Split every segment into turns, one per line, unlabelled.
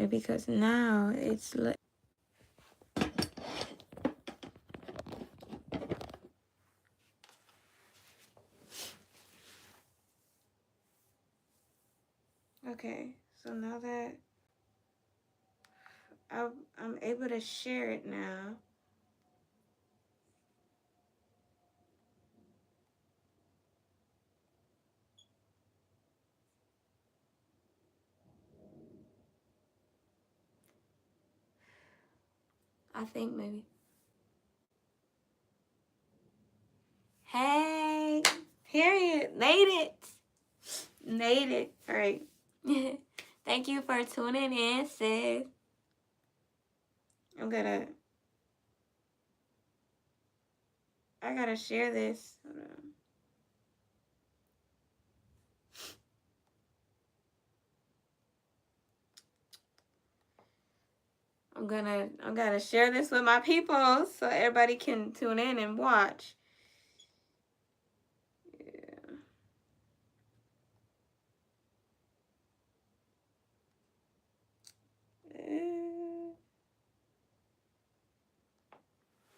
Okay, because now it's okay, so now that I'm able to share it now. I think maybe. Hey, period. Made it. All right. Thank you for tuning in, sis. I gotta share this. Hold on. I'm gonna share this with my people so everybody can tune in and watch.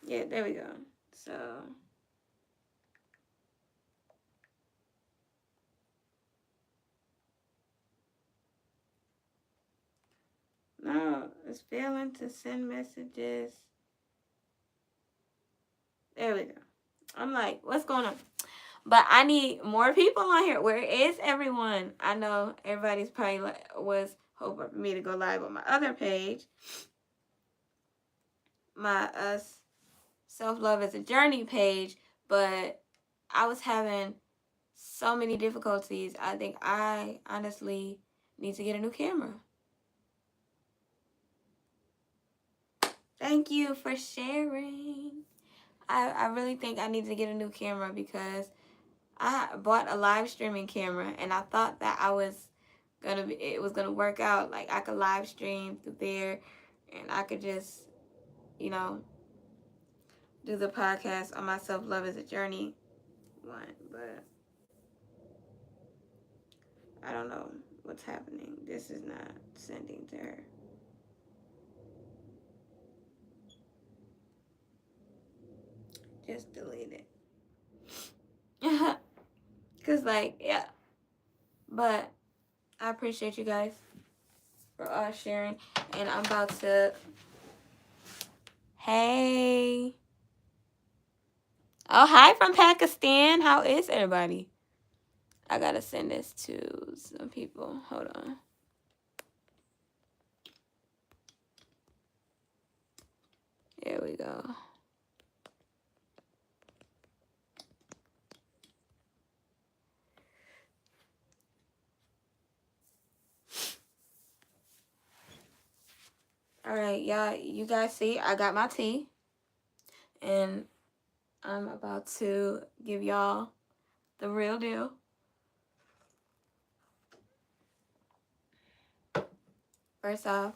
Yeah, there we go. So no, it's failing to send messages. There we go. I'm like, what's going on? But I need more people on here. Where is everyone? I know everybody's probably was hoping for me to go live on my other page. My Self-Love is a Journey page, but I was having so many difficulties. I think I honestly need to get a new camera. Thank you for sharing. I really think I need to get a new camera because I bought a live streaming camera and I thought that it was gonna work out. Like I could live stream through there and I could just, you know, do the podcast on my Self-Love is a Journey one, but I don't know what's happening. This is not sending to her. Just delete it. Cause like, yeah. But I appreciate you guys for all sharing. And I'm about to hey. Oh, hi from Pakistan. How is everybody? I gotta send this to some people. Hold on. Here we go. All right, y'all. You guys see, I got my tea. And I'm about to give y'all the real deal. First off,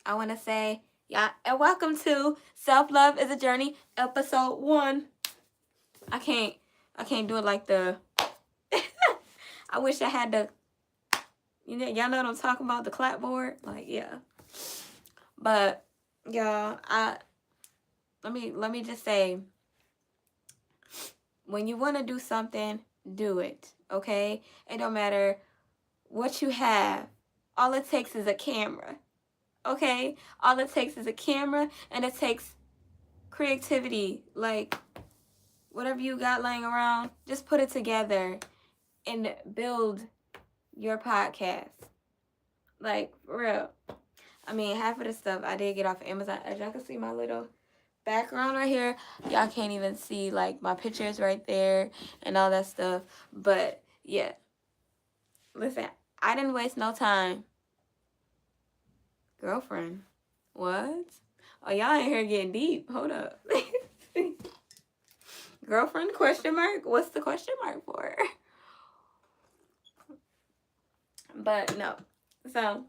I want to say, yeah, and welcome to Self-Love is a Journey, episode 1. I can't do it like the, I wish I had the, y'all know what I'm talking about, the clapboard? Like, yeah. But, y'all, let me just say, when you want to do something, do it, okay? It don't matter what you have. All it takes is a camera, okay? All it takes is a camera, and it takes creativity. Like, whatever you got laying around, just put it together and build your podcast. Like, for real. I mean, half of the stuff I did get off of Amazon. As y'all can see my little background right here, y'all can't even see like my pictures right there and all that stuff. But yeah, listen, I didn't waste no time. Girlfriend, what? Oh, y'all in here getting deep. Hold up. Girlfriend, question mark? What's the question mark for? But no. So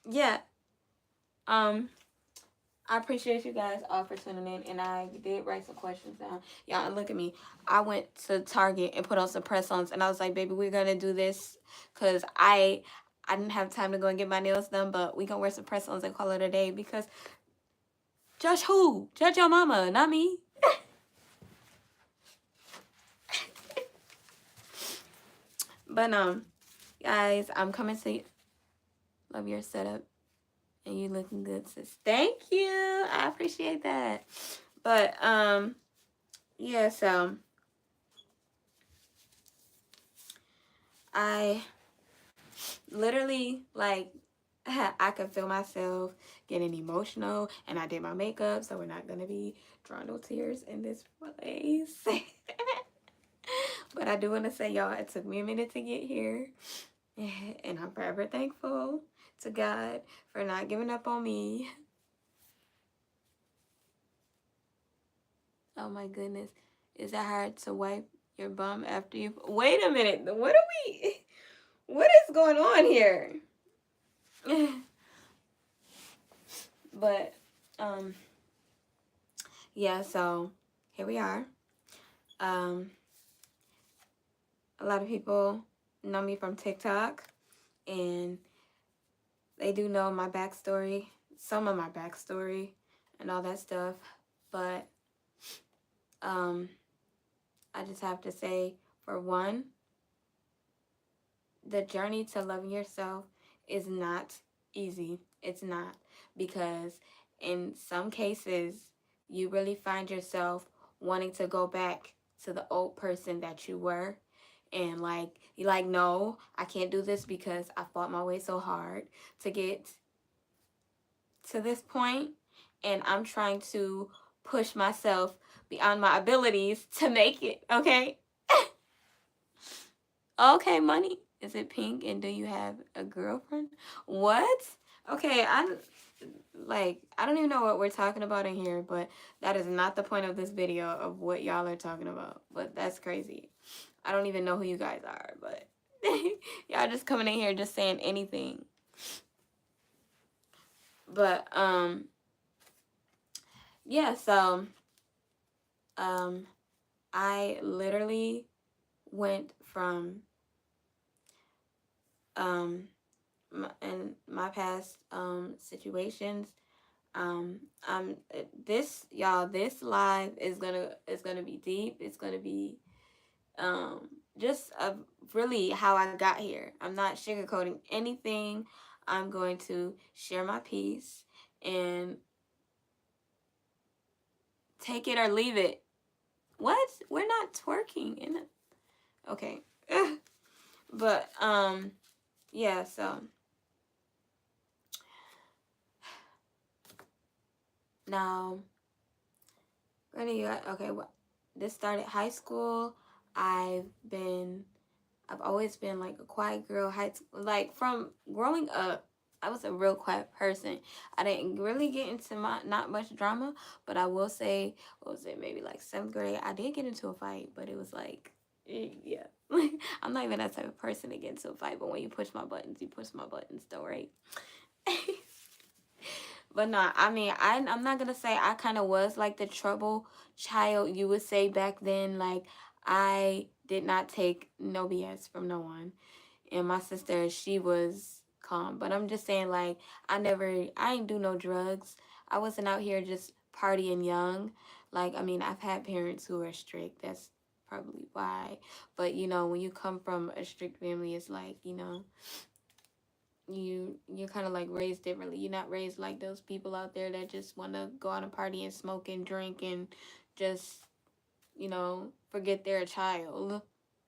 yeah. I appreciate you guys all for tuning in, and I did write some questions down. Y'all, look at me. I went to Target and put on some press-ons, and I was like, baby, we're going to do this because I I didn't have time to go and get my nails done, but we gonna wear some press-ons and call it a day because judge who? Judge your mama, not me. But guys, I'm coming to you. Love your setup. And you looking good, sis. Thank you. I appreciate that. But yeah, so I literally like I could feel myself getting emotional, and I did my makeup, so we're not gonna be drawing no tears in this place. But I do want to say, y'all, it took me a minute to get here, and I'm forever thankful to God for not giving up on me. Oh my goodness, is that hard to wipe your bum after you? Wait a minute, what are we? What is going on here? But yeah, so here we are. A lot of people know me from TikTok, and they do know my backstory, some of my backstory and all that stuff. But I just have to say, for one, the journey to loving yourself is not easy. It's not, because in some cases you really find yourself wanting to go back to the old person that you were, and like you're like, no, I can't do this because I fought my way so hard to get to this point, and I'm trying to push myself beyond my abilities to make it. Okay. Okay, money. Is it pink? And do you have a girlfriend? What? Okay, I don't even know what we're talking about in here, but that is not the point of this video of what y'all are talking about. But that's crazy. I don't even know who you guys are, but y'all just coming in here just saying anything. But yeah, so I literally went from in my past situations. This, y'all, this live is gonna be deep. It's gonna be just really how I got here. I'm not sugarcoating anything. I'm going to share my piece and take it or leave it. What? We're not twerking in it. Okay. But yeah, so now okay, well, this started high school. I've always been like a quiet girl. Like from growing up, I was a real quiet person. I didn't really get into not much drama, but I will say, what was it, maybe like 7th grade, I did get into a fight, but it was like, yeah. I'm not even that type of person to get into a fight, but when you push my buttons, you push my buttons though, right? But no, I mean, I'm not gonna say I kind of was like the trouble child you would say back then. Like, I did not take no BS from no one. And my sister, she was calm. But I'm just saying, like, I ain't do no drugs. I wasn't out here just partying young. Like, I mean, I've had parents who are strict. That's probably why. But, you know, when you come from a strict family, it's like, you know, you're kind of like raised differently. You're not raised like those people out there that just want to go out and party and smoke and drink and just, you know, forget they're a child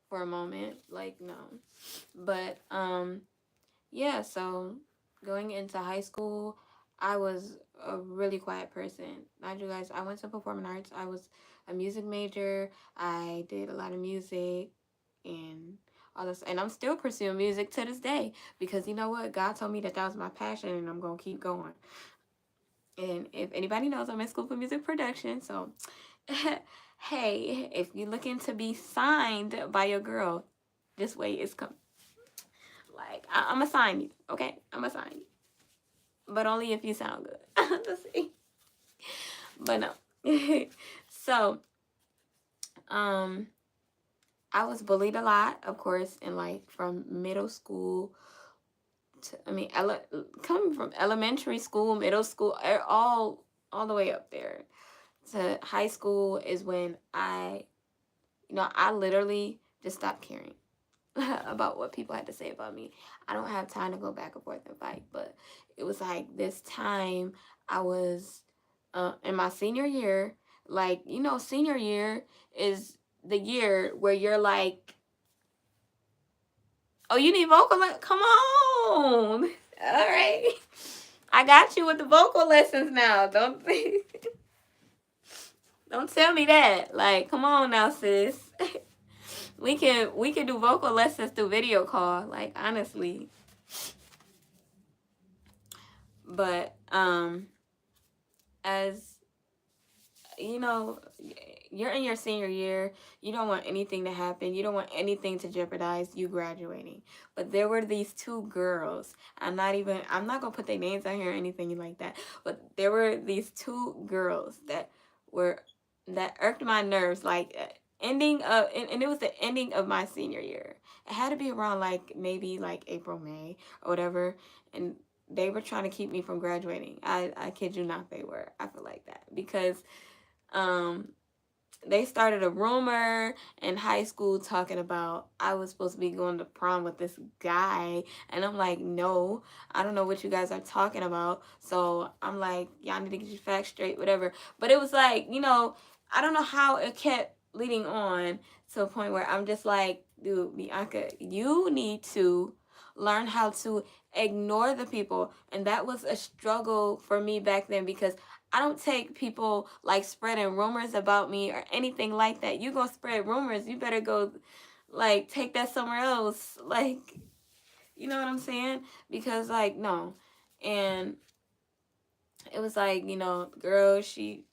for a moment. Like, no. But yeah, so going into high school, I was a really quiet person. Mind you guys, I went to performing arts. I was a music major. I did a lot of music and all this, and I'm still pursuing music to this day, because you know what, God told me that was my passion, and I'm gonna keep going. And if anybody knows, I'm in school for music production, so hey, if you're looking to be signed by your girl, this way is coming. Like, I'm gonna sign you, okay? I'm gonna sign you, but only if you sound good. Let's see. But no. So I was bullied a lot, of course, in like from middle school coming from elementary school, middle school, all the way up there to high school is when I literally just stopped caring about what people had to say about me. I don't have time to go back and forth and fight, but it was like this time I was in my senior year. Like, senior year is the year where you're like, oh, you need vocal come on. All right. I got you with the vocal lessons now. Don't don't tell me that. Like, come on now, sis. We can do vocal lessons through video call, like, honestly. But as you're in your senior year, you don't want anything to happen. You don't want anything to jeopardize you graduating. But there were these two girls. I'm not gonna put their names out here or anything like that. But there were these two girls that irked my nerves, like ending of and it was the ending of my senior year. It had to be around like maybe like April, May, or whatever. And they were trying to keep me from graduating. I kid you not, they were. I feel like that because they started a rumor in high school talking about I was supposed to be going to prom with this guy, and I'm like, no, I don't know what you guys are talking about. So I'm like, y'all need to get your facts straight, whatever. But it was like, I don't know how it kept leading on to a point where I'm just like, dude, Bianca, you need to learn how to ignore the people. And that was a struggle for me back then because I don't take people like spreading rumors about me or anything like that. You gonna spread rumors, you better go like take that somewhere else. Like, you know what I'm saying? Because like, no. And it was like, girl, she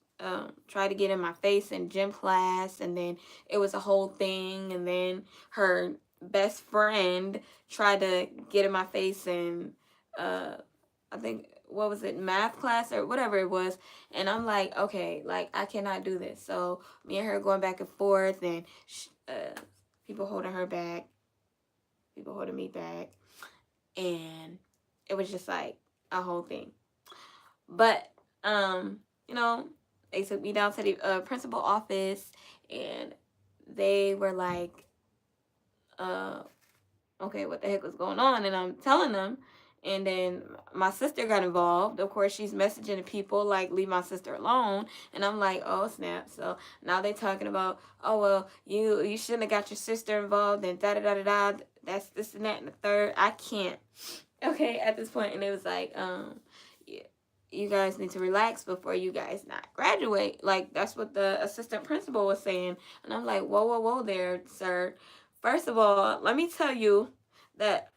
tried to get in my face in gym class, and then it was a whole thing, and then her best friend tried to get in my face in I think, what was it, math class or whatever it was. And I'm like, okay, like, I cannot do this. So me and her going back and forth, and people holding her back, people holding me back, and it was just like a whole thing. But they took me down to the principal office, and they were like, okay, what the heck was going on? And I'm telling them, and then my sister got involved. Of course, she's messaging the people like, leave my sister alone. And I'm like, oh snap. So now they talking about, oh well, you shouldn't have got your sister involved, and da da da da da. That's this and that and the third. I can't. Okay, at this point, and it was like, yeah, you guys need to relax before you guys not graduate. Like, that's what the assistant principal was saying. And I'm like, whoa, whoa, whoa there, sir. First of all, let me tell you that,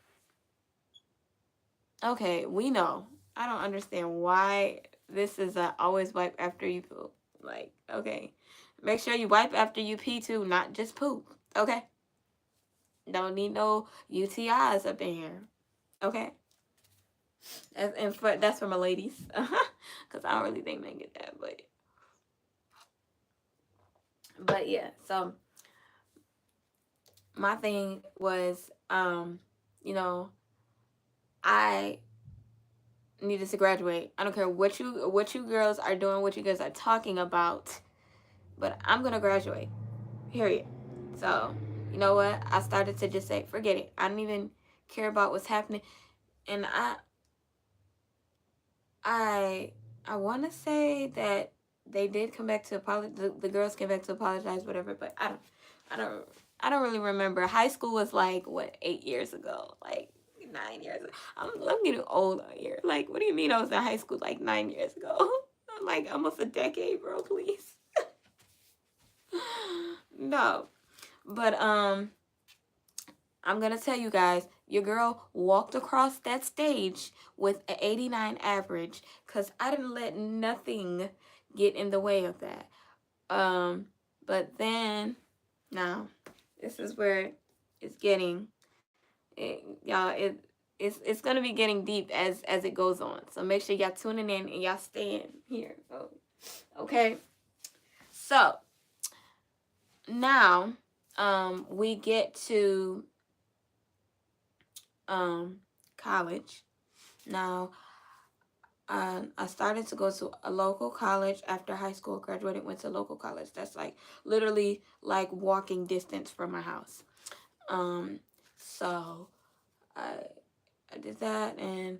okay, we know. I don't understand why this is always wipe after you poop. Like, okay. Make sure you wipe after you pee too, not just poop. Okay? Don't need no UTIs up in here. Okay? That's for my ladies. Because I don't really think men get that. But yeah, so my thing was, I needed to graduate. I don't care what you girls are doing, what you guys are talking about, but I'm gonna graduate. Period. So, you know what? I started to just say, forget it. I don't even care about what's happening. And I want to say that they did come back to apologize. The girls came back to apologize, whatever. But I don't really remember. High school was like what, 8 years ago, like 9 years ago. I'm getting old out here. Like, what do you mean I was in high school like 9 years ago? Like almost a decade, bro. Please. No, but I'm gonna tell you guys, your girl walked across that stage with an 89 average because I didn't let nothing get in the way of that. But then, now, this is where it's getting, it's gonna be getting deep as it goes on. So make sure y'all tuning in and y'all staying here. Okay. So now, we get to college. Now, I started to go to a local college after high school. Graduated, went to local college. That's like literally like walking distance from my house. So I did that, and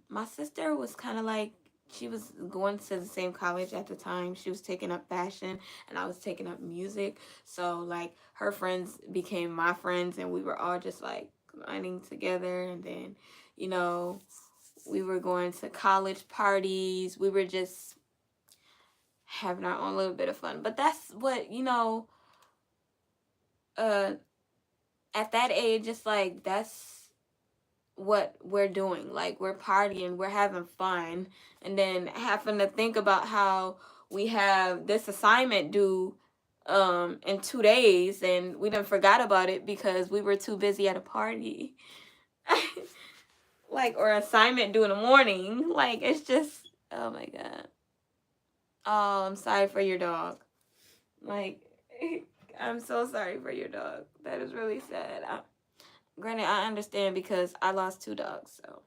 my sister was kind of like, she was going to the same college at the time. She was taking up fashion and I was taking up music. So like her friends became my friends and we were all just like grinding together. And then, you know, we were going to college parties. We were just having our own little bit of fun. But that's what, at that age, it's like that's what we're doing. Like we're partying, we're having fun, and then having to think about how we have this assignment due in 2 days, and we done forgot about it because we were too busy at a party. Like, or assignment due in the morning. Like, it's just, oh my god. Oh, I'm sorry for your dog. Like, I'm so sorry for your dog. That is really sad. Granted, I understand because I lost 2 dogs, so.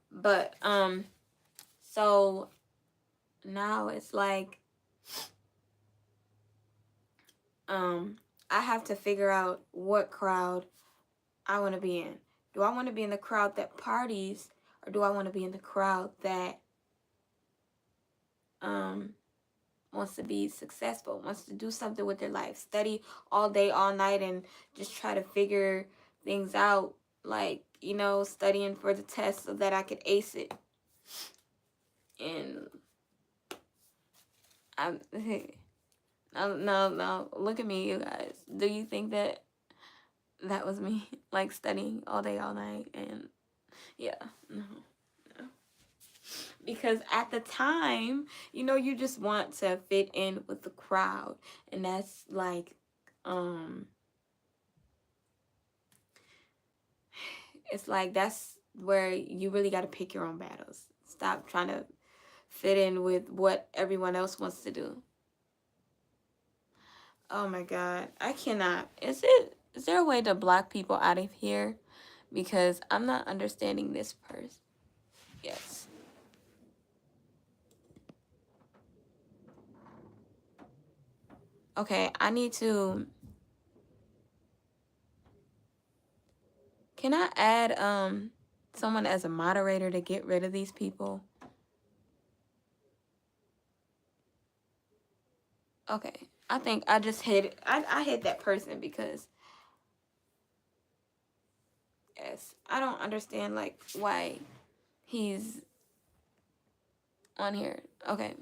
But, so now it's like, I have to figure out what crowd I want to be in. Do I want to be in the crowd that parties, or do I want to be in the crowd that, wants to be successful, wants to do something with their life, study all day, all night, and just try to figure things out, like, studying for the test so that I could ace it. And I'm, no, look at me, you guys. Do you think that was me, like, studying all day, all night? And yeah, no. Because at the time, you just want to fit in with the crowd. And that's like, it's like that's where you really got to pick your own battles. Stop trying to fit in with what everyone else wants to do. Oh my god, I cannot. Is there a way to block people out of here? Because I'm not understanding this person. Yes. Okay, I need to. Can I add someone as a moderator to get rid of these people? Okay. I think I just hit I hit that person because, yes, I don't understand like why he's on here. Okay.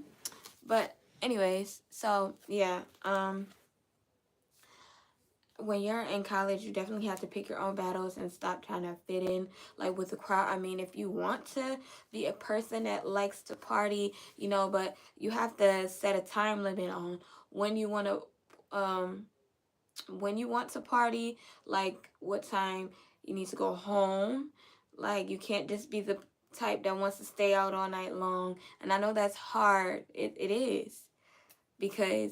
But anyways, so yeah, when you're in college, you definitely have to pick your own battles and stop trying to fit in like with the crowd. I mean, if you want to be a person that likes to party, but you have to set a time limit on when you want to party, like what time you need to go home. Like you can't just be the type that wants to stay out all night long. And I know that's hard. It is. Because,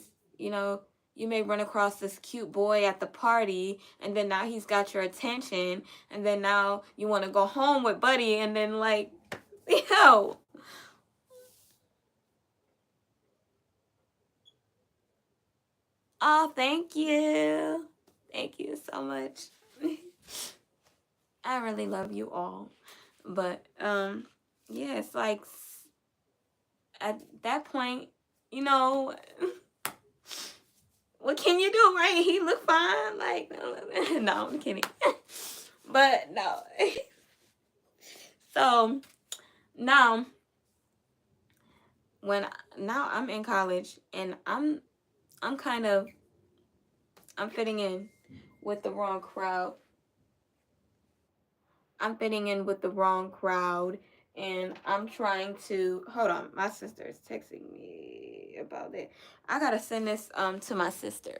you may run across this cute boy at the party, and then now he's got your attention, and then now you want to go home with buddy, and then like, yo. Oh, thank you. Thank you so much. I really love you all. But, yeah, it's like, at that point, what can you do, right? He look fine. Like, no, I'm kidding. But no. So now now I'm in college, and I'm fitting in with the wrong crowd. I'm fitting in with the wrong crowd, and I'm trying to hold on. My sister is texting me about it. I gotta send this to my sister.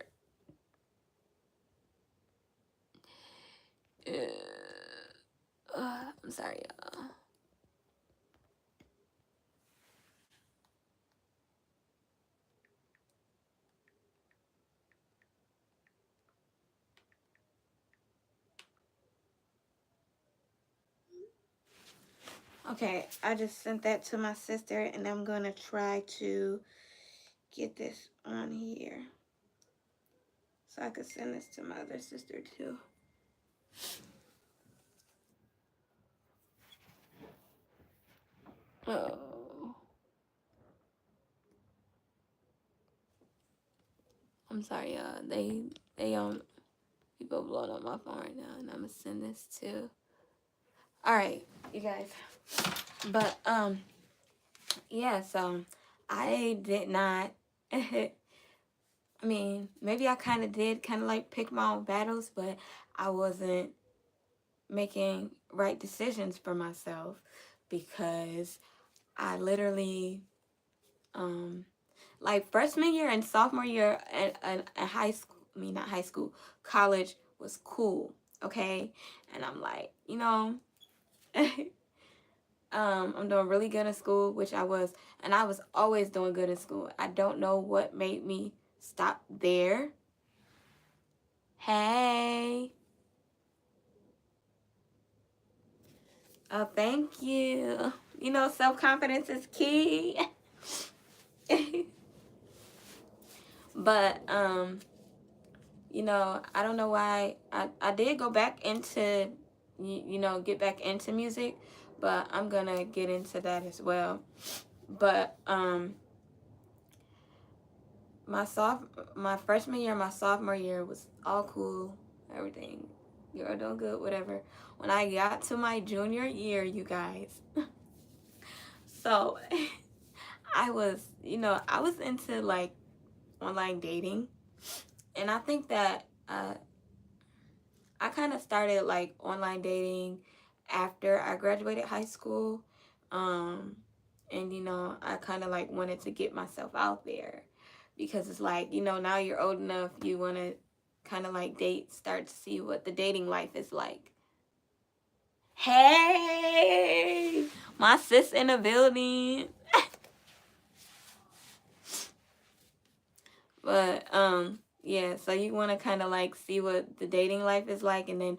I'm sorry, y'all. Okay, I just sent that to my sister, and I'm gonna try to get this on here so I could send this to my other sister too. Oh, I'm sorry, y'all. They people blowing up my phone right now, and I'm gonna send this to. All right, you guys. But yeah. So I did not. I mean, maybe I kind of did kind of like pick my own battles, but I wasn't making right decisions for myself because I literally, like freshman year and sophomore year at high school, I mean, not high school, college was cool, okay? And I'm like, I'm doing really good in school, which I was, and I was always doing good in school. I don't know what made me stop there. Hey. Oh, thank you. Self-confidence is key. But I don't know why I did go back into get back into music, but I'm gonna get into that as well. But my freshman year, my sophomore year was all cool, everything. You're doing good, whatever. When I got to my junior year, you guys, so I was into like online dating, and I think that I kind of started like online dating after I graduated high school. And I kind of like wanted to get myself out there because it's like, now you're old enough, you want to kind of like start to see what the dating life is like. Hey, my sis in the building. But yeah, so you want to kind of like see what the dating life is like, and then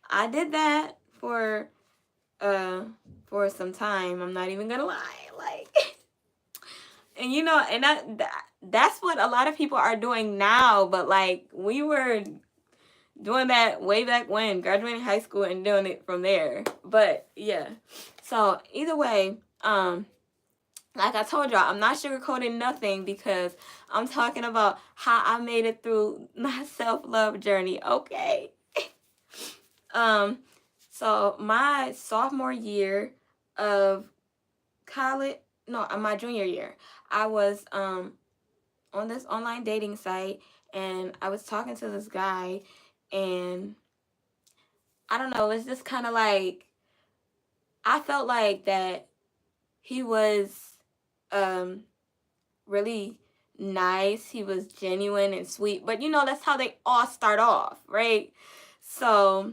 I did that for some time. I'm not even gonna lie, like, and and that's what a lot of people are doing now. But like we were doing that way back when, graduating high school and doing it from there. But yeah, so either way, like I told y'all, I'm not sugarcoating nothing because I'm talking about how I made it through my self-love journey. Okay. So my sophomore year of college, no, my junior year, I was on this online dating site, and I was talking to this guy, and I don't know, it's just kind of like I felt like that he was really nice. He was genuine and sweet, but that's how they all start off, right? So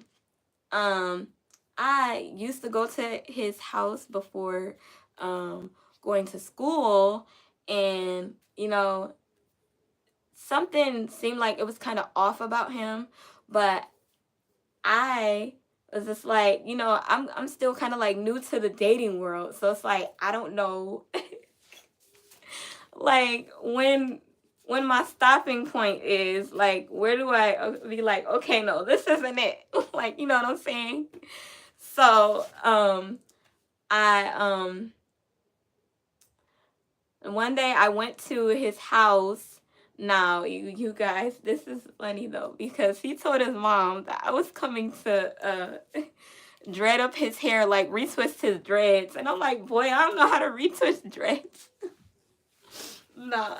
I used to go to his house before going to school, and something seemed like it was kind of off about him, but I was just like, I'm still kind of like new to the dating world, so it's like I don't know like when my stopping point is, like, where do I be like, okay, no, this isn't it. Like, you know what I'm saying? So I one day I went to his house. Now, you guys, this is funny though, because he told his mom that I was coming to dread up his hair, like retwist his dreads. And I'm like, boy, I don't know how to retwist dreads. Nah.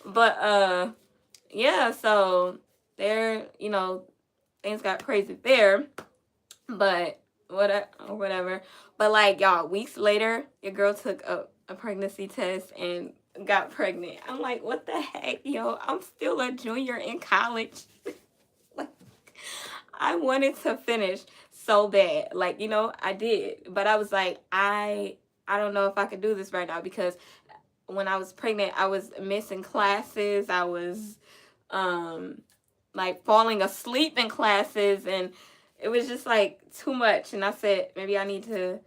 But yeah, so there, things got crazy there. But whatever. But like, y'all, weeks later, your girl took a pregnancy test and got pregnant. I'm like, what the heck, yo? I'm still a junior in college. Like, I wanted to finish so bad. Like, I did. But I was like, I don't know if I could do this right now, because when I was pregnant, I was missing classes. I was like falling asleep in classes, and it was just like too much, and I said maybe I need to.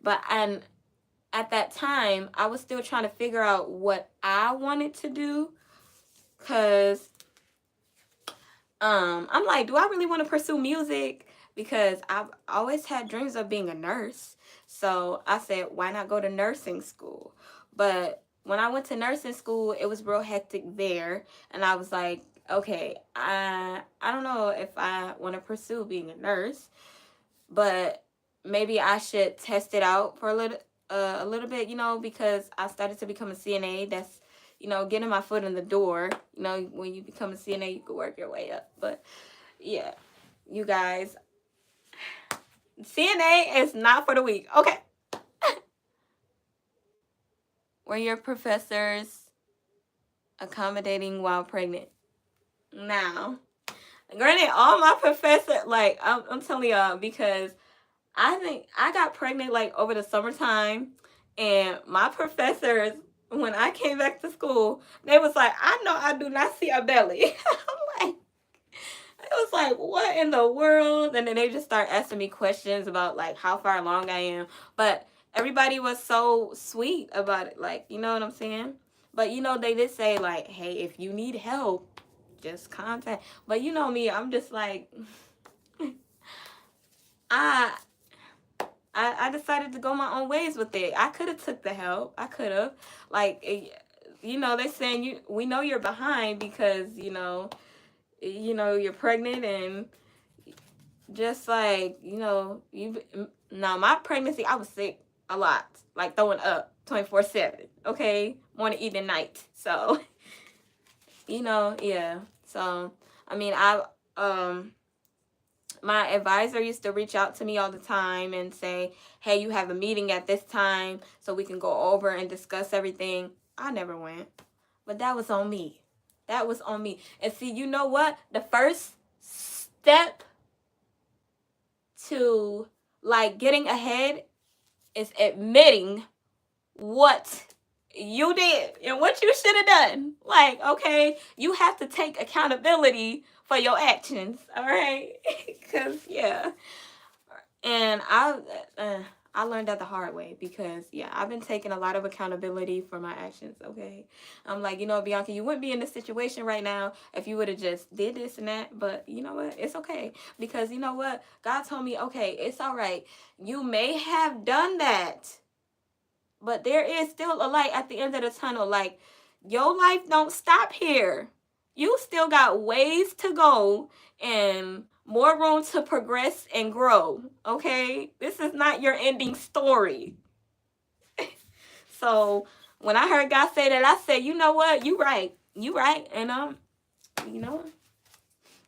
But and at that time, I was still trying to figure out what I wanted to do, cause I'm like, do I really want to pursue music? Because I've always had dreams of being a nurse. So I said, why not go to nursing school? But when I went to nursing school, it was real hectic there, and I was like, okay, I don't know if I want to pursue being a nurse, but maybe I should test it out for a little bit, because I started to become a CNA. That's getting my foot in the door. When you become a CNA, you can work your way up. But yeah, you guys, CNA is not for the weak. Okay. Were your professors accommodating while pregnant? Now, granted, all my professors, like, I'm telling y'all, because I think I got pregnant like over the summertime, and my professors, when I came back to school, they was like, I know I do not see a belly. I'm like, it was like, what in the world? And then they just start asking me questions about like how far along I am. But everybody was so sweet about it, like, you know what I'm saying? But they did say like, hey, if you need help, just contact. But you know me, I'm just like, I I decided to go my own ways with it. I could have took the help. I could have, like, they saying we know you're behind because you're pregnant, and just like you. Now my pregnancy, I was sick a lot, like throwing up 24/7. Okay, morning, evening, night. So yeah. So I mean, my advisor used to reach out to me all the time and say, hey, you have a meeting at this time so we can go over and discuss everything. I never went. But that was on me. That was on me. And see, you know what? The first step to like getting ahead is admitting what you did and what you should have done. Like, okay, you have to take accountability for your actions, all right? Because yeah. And I learned that the hard way, because yeah, I've been taking a lot of accountability for my actions. Okay, I'm like, Bianca, you wouldn't be in this situation right now if you would have just did this and that. But you know what? It's okay, because you know what? God told me, okay, it's all right. You may have done that, but there is still a light at the end of the tunnel. Like, your life don't stop here. You still got ways to go and more room to progress and grow. Okay? This is not your ending story. So when I heard God say that, I said, you know what? You right. You right. And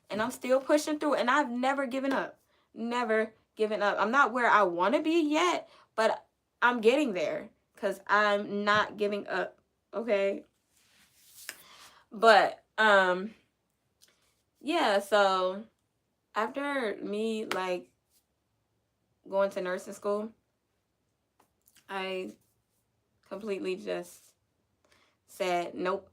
and I'm still pushing through, and I've never given up. Never given up. I'm not where I want to be yet, but I'm getting there, because I'm not giving up. Okay? But yeah, so after me like going to nursing school, I completely just said, nope,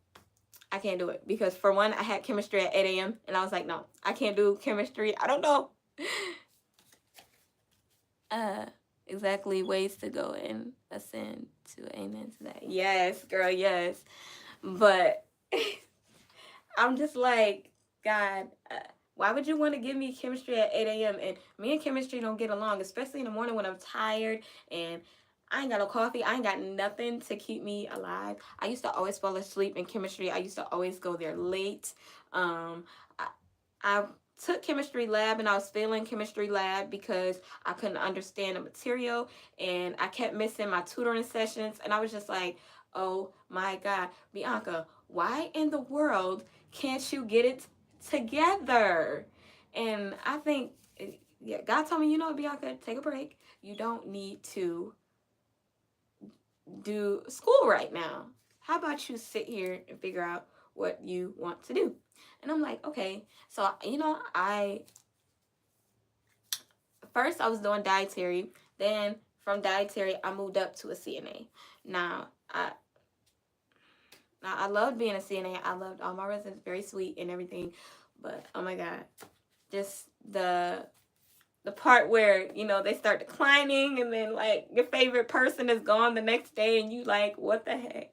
I can't do it. Because for one, I had chemistry at 8 a.m. and I was like, no, I can't do chemistry. I don't know exactly ways to go and ascend to amen to that. Yes, girl, yes. But I'm just like, God, why would you want to give me chemistry at 8 a.m.? And me and chemistry don't get along, especially in the morning when I'm tired and I ain't got no coffee. I ain't got nothing to keep me alive. I used to always fall asleep in chemistry. I used to always go there late. I took chemistry lab, and I was failing chemistry lab because I couldn't understand the material, and I kept missing my tutoring sessions, and I was just like, oh my God, Bianca, why in the world can't you get it together? And I think, yeah, God told me, Bianca, take a break. You don't need to do school right now. How about you sit here and figure out what you want to do? And I'm like, okay. So, first I was doing dietary. Then from dietary, I moved up to a CNA. Now, I loved being a CNA. I loved all my residents, very sweet and everything. But, oh my God, just the the part where, you know, they start declining, and then like your favorite person is gone the next day, and you like, what the heck?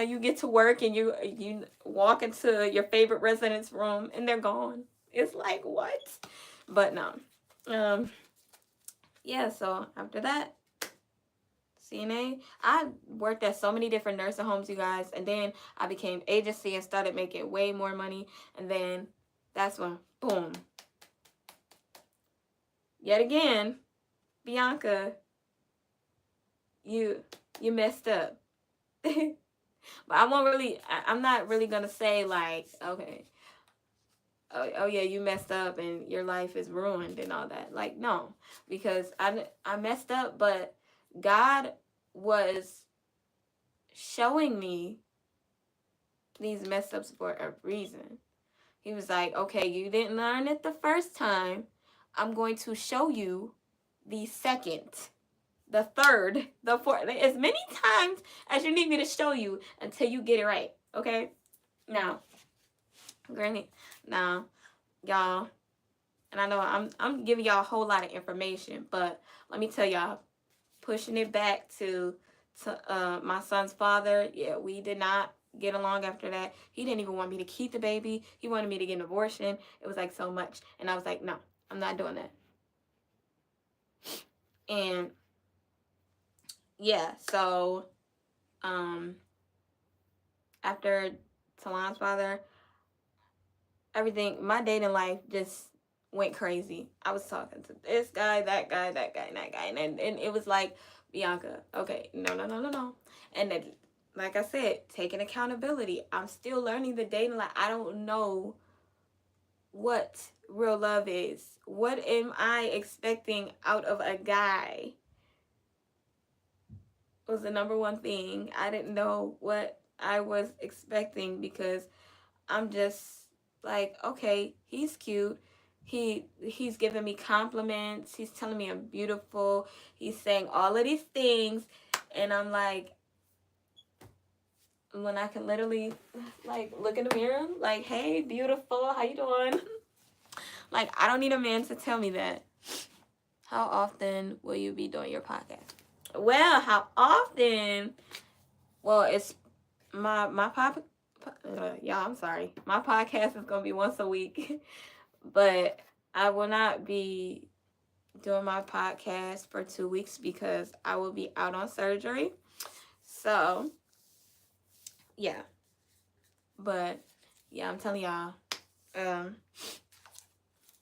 You get to work and you walk into your favorite residence room and they're gone. It's like, what? But no. Yeah, so after that, CNA, I worked at so many different nursing homes, you guys, and then I became agency and started making way more money, and then that's when, boom, yet again, Bianca, you messed up. But I'm not really gonna say like, okay, oh yeah, you messed up and your life is ruined and all that. Like, no, because I messed up, but God was showing me these mess ups for a reason. He was like, okay, you didn't learn it the first time. I'm going to show you the second, the third, the fourth, as many times as you need me to show you until you get it right. Okay? Now, granted, now, y'all, and I know I'm giving y'all a whole lot of information, but let me tell y'all, pushing it back to my son's father, yeah, we did not get along after that. He didn't even want me to keep the baby. He wanted me to get an abortion. It was like so much. And I was like, no, I'm not doing that. And yeah, so after Talon's father, everything, my dating life just went crazy. I was talking to this guy, that guy, that guy, and that guy. And it was like, Bianca, okay, no. And then, like I said, taking accountability. I'm still learning the dating life. I don't know what real love is. What am I expecting out of a guy? Was the number one thing. I didn't know what I was expecting because I'm just like, okay, he's cute. He's giving me compliments. He's telling me I'm beautiful. He's saying all of these things, and I'm like, when I can literally like look in the mirror, like, hey, beautiful, how you doing? Like, I don't need a man to tell me that. How often will you be doing your podcast? Well, how often? Well, it's my pop. Y'all, I'm sorry. My podcast is gonna be once a week, but I will not be doing my podcast for 2 weeks because I will be out on surgery. So, yeah. But yeah, I'm telling y'all,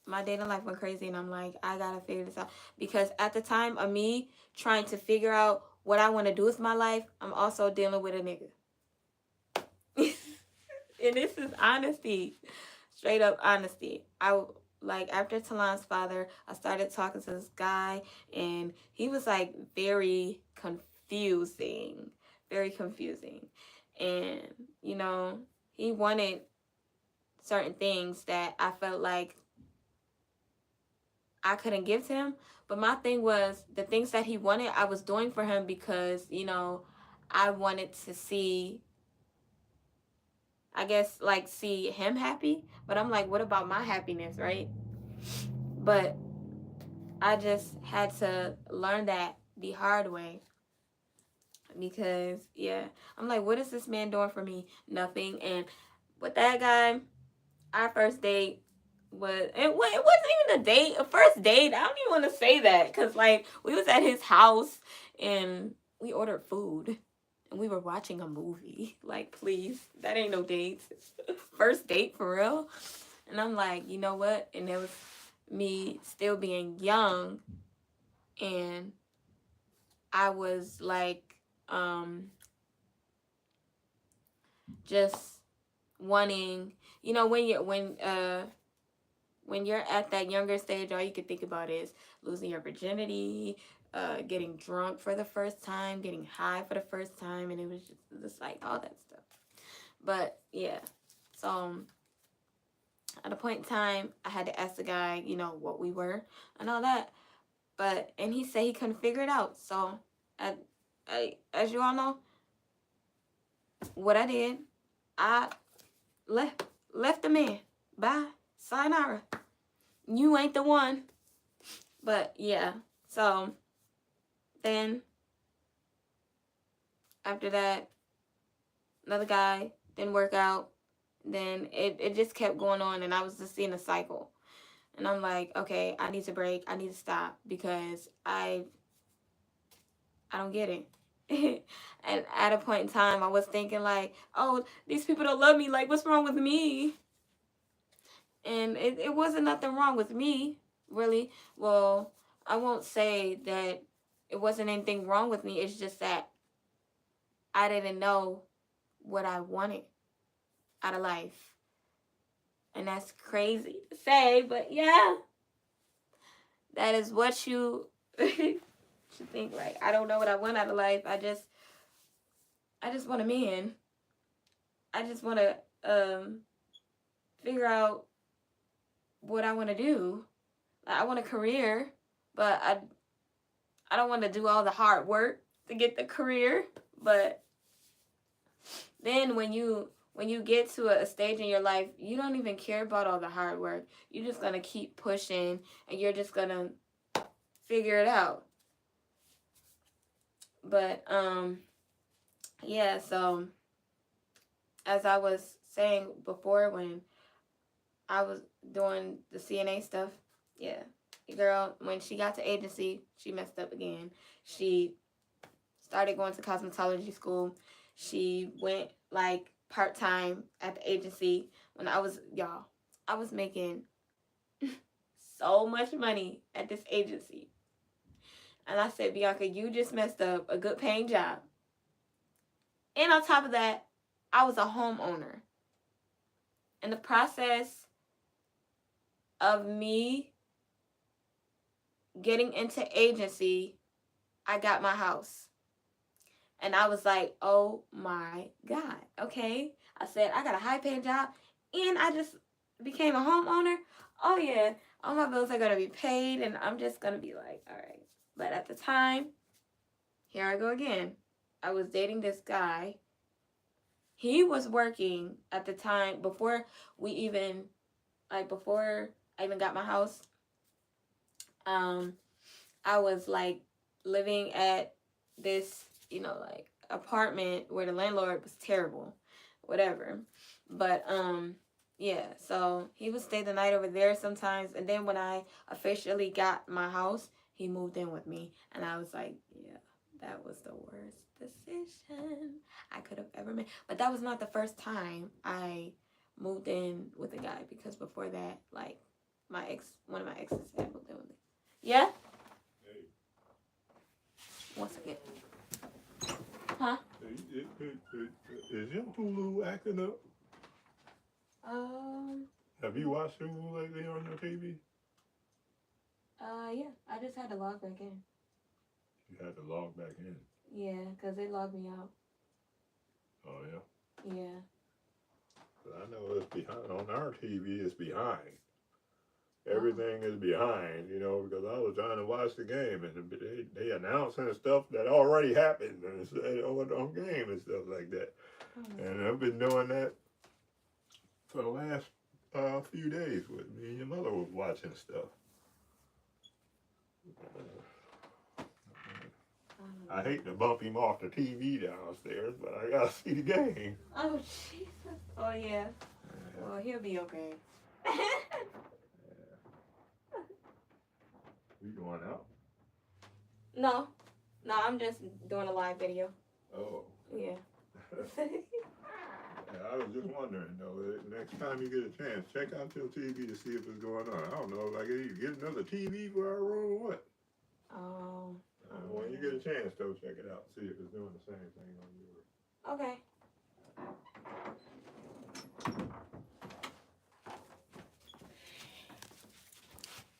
my dating life went crazy, and I'm like, I gotta figure this out because at the time of me trying to figure out what I want to do with my life, I'm also dealing with a nigga. And this is honesty, straight up honesty. Like after Talon's father, I started talking to this guy, and he was like very confusing, and you know, he wanted certain things that I felt like I couldn't give to him. But my thing was, the things that he wanted, I was doing for him because, you know, I wanted to see, I guess, like, see him happy. But I'm like, what about my happiness, right? But I just had to learn that the hard way. Because, yeah, I'm like, what is this man doing for me? Nothing. And with that guy, our first date it wasn't even a date, a first date. I don't even want to say that because like we was at his house and we ordered food and we were watching a movie. Like, please, that ain't no date. First date for real. And I'm like, you know what? And it was me still being young, and I was like just wanting, you know, when you're at that younger stage, all you can think about is losing your virginity, getting drunk for the first time, getting high for the first time, and it was just like all that stuff. But yeah, so at a point in time, I had to ask the guy, you know, what we were and all that. And he said he couldn't figure it out. So, as you all know, what I did, I left the man. Bye, sayonara. You ain't the one. But yeah, so then after that, another guy didn't work out. Then it just kept going on, and I was just seeing a cycle. And I'm like, okay, I need to break. I need to stop because I don't get it. And at a point in time, I was thinking like, oh, these people don't love me. Like, what's wrong with me? And it wasn't nothing wrong with me, really. Well, I won't say that it wasn't anything wrong with me. It's just that I didn't know what I wanted out of life. And that's crazy to say, but yeah, that is what you should think. Like, I don't know what I want out of life. I just want a man. I just want to figure out what I want to do. I want a career, but I don't want to do all the hard work to get the career. But then when you get to a stage in your life, you don't even care about all the hard work. You're just gonna keep pushing, and you're just gonna figure it out. But yeah. So as I was saying before, when I was doing the CNA stuff, yeah, the girl, when she got to agency, she messed up again. She started going to cosmetology school. She went like part-time at the agency. When I was making so much money at this agency. And I said, Bianca, you just messed up a good paying job. And on top of that, I was a homeowner. In the process of me getting into agency, I got my house. And I was like, oh my God, okay. I said, I got a high paying job and I just became a homeowner. Oh yeah, all my bills are going to be paid and I'm just going to be like, all right. But at the time, here I go again. I was dating this guy. He was working at the time before I even got my house. I was like living at this, like apartment where the landlord was terrible, whatever. But yeah, so he would stay the night over there sometimes, and then when I officially got my house, he moved in with me, and I was like, yeah, that was the worst decision I could have ever made. But that was not the first time I moved in with a guy, because before that, like one of my exes had moved in with me. Yeah. Once again. Huh?
Is your Hulu acting up? Have you watched Hulu lately on your TV?
Yeah. I just had to log back in.
You had to log back in.
Yeah, because they logged me out.
Oh, yeah?
Yeah.
But I know it's behind. On our TV, it's behind. Everything is behind, because I was trying to watch the game and they announcing stuff that already happened and said on game and stuff like that. And I've been doing that for the last few days with me and your mother was watching stuff. I hate to bump him off the TV downstairs, but I gotta see the game.
Oh, Jesus. Oh, yeah. Well, he'll be okay.
You going out?
No, I'm just doing a live video.
Oh.
Yeah.
I was just wondering, though, next time you get a chance, check out your TV to see if it's going on. I don't know, like, you get another TV for our room or what?
Oh.
When you get a chance, though, check it out. See if it's doing the same thing on yours.
Okay.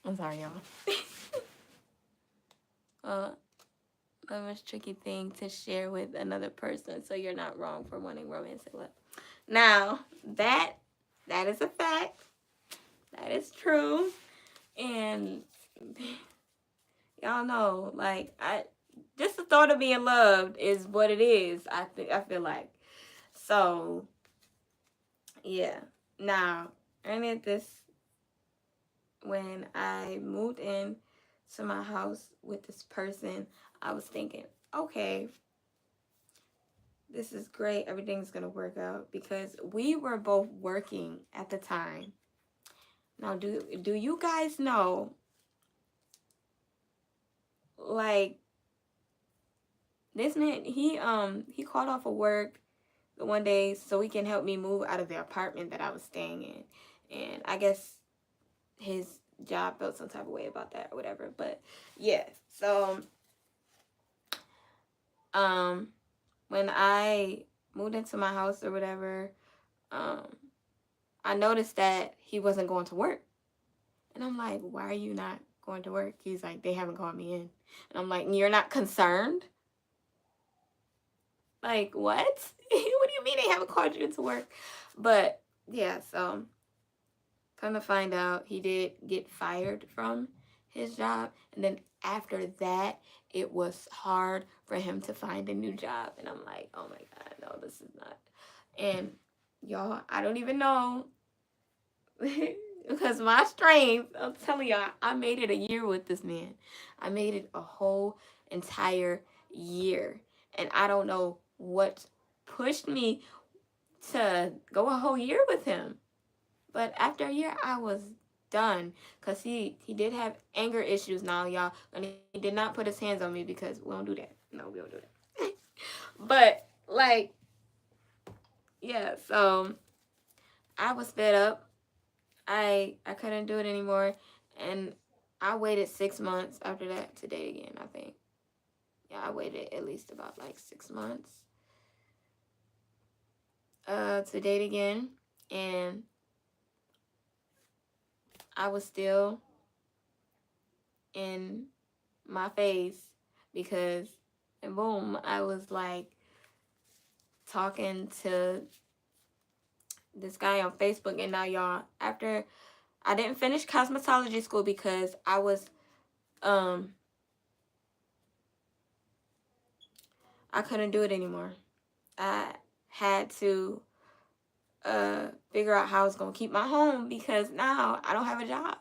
I'm sorry, y'all. The most tricky thing to share with another person, so you're not wrong for wanting romantic love. Now, that is a fact. That is true. And y'all know, like, just the thought of being loved is what it is. I feel like. So, yeah. Now, when I moved in to my house with this person, I was thinking, okay, this is great. Everything's going to work out because we were both working at the time. Now, do you guys know, like, this man, he called off of work the one day so he can help me move out of the apartment that I was staying in. And I guess his job felt some type of way about that or whatever. But yeah, so when I moved into my house or whatever, I noticed that he wasn't going to work. And I'm like, why are you not going to work? He's like, they haven't called me in. And I'm like, you're not concerned? Like, what? What do you mean they haven't called you into work? But yeah, so come to find out, he did get fired from his job. And then after that, it was hard for him to find a new job. And I'm like, oh my God, no, this is not. And y'all, I don't even know. Because my strength, I'm telling y'all, I made it a year with this man. I made it a whole entire year. And I don't know what pushed me to go a whole year with him. But after a year, I was done. Because he did have anger issues now, y'all. And he did not put his hands on me because we don't do that. No, we don't do that. But, like, yeah, so I was fed up. I couldn't do it anymore. And I waited 6 months after that to date again, I think. Yeah, I waited at least about like 6 months to date again. And I was still in my face because, and boom, I was like talking to this guy on Facebook. And now y'all, after I didn't finish cosmetology school because I was I couldn't do it anymore. I had to figure out how I was gonna keep my home because now I don't have a job.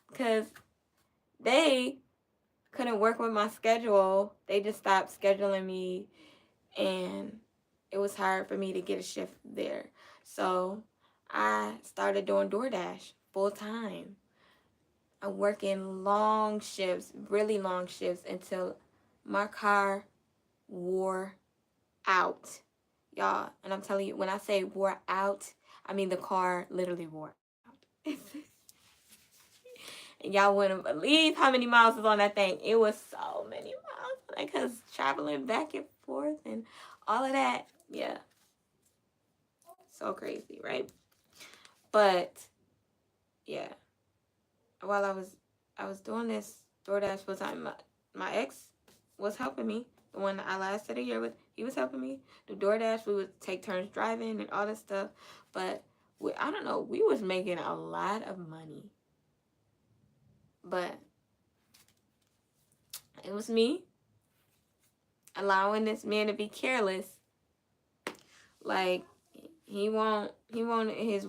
Because they couldn't work with my schedule. They just stopped scheduling me, and it was hard for me to get a shift there. So I started doing DoorDash full time. I'm working long shifts, really long shifts, until my car wore out, y'all. And I'm telling you, when I say wore out, I mean the car literally wore out. And y'all wouldn't believe how many miles was on that thing. It was so many miles, because traveling back and forth and all of that. Yeah, so crazy, right? But yeah, while I was doing this DoorDash full time, my ex was helping me. The one that I lasted a year with, he was helping me. The DoorDash, we would take turns driving and all this stuff. But I don't know, we was making a lot of money. But it was me allowing this man to be careless. Like, he want his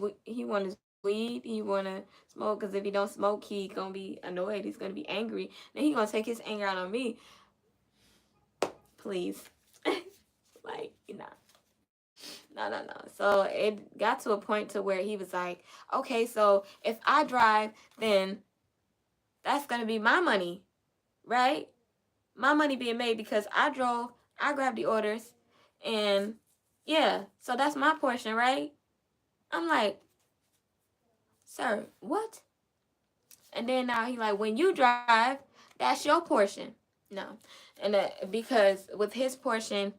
weed, he want to smoke, because if he don't smoke, he gonna be annoyed, he's gonna be angry, then he gonna take his anger out on me. Please. Like, no. So it got to a point to where he was like, okay, so if I drive, then that's gonna be my money, right? My money being made because I drove, I grabbed the orders, and yeah, so that's my portion, right? I'm like, sir, what? And then now he like, when you drive, that's your portion. No. And because with his portion,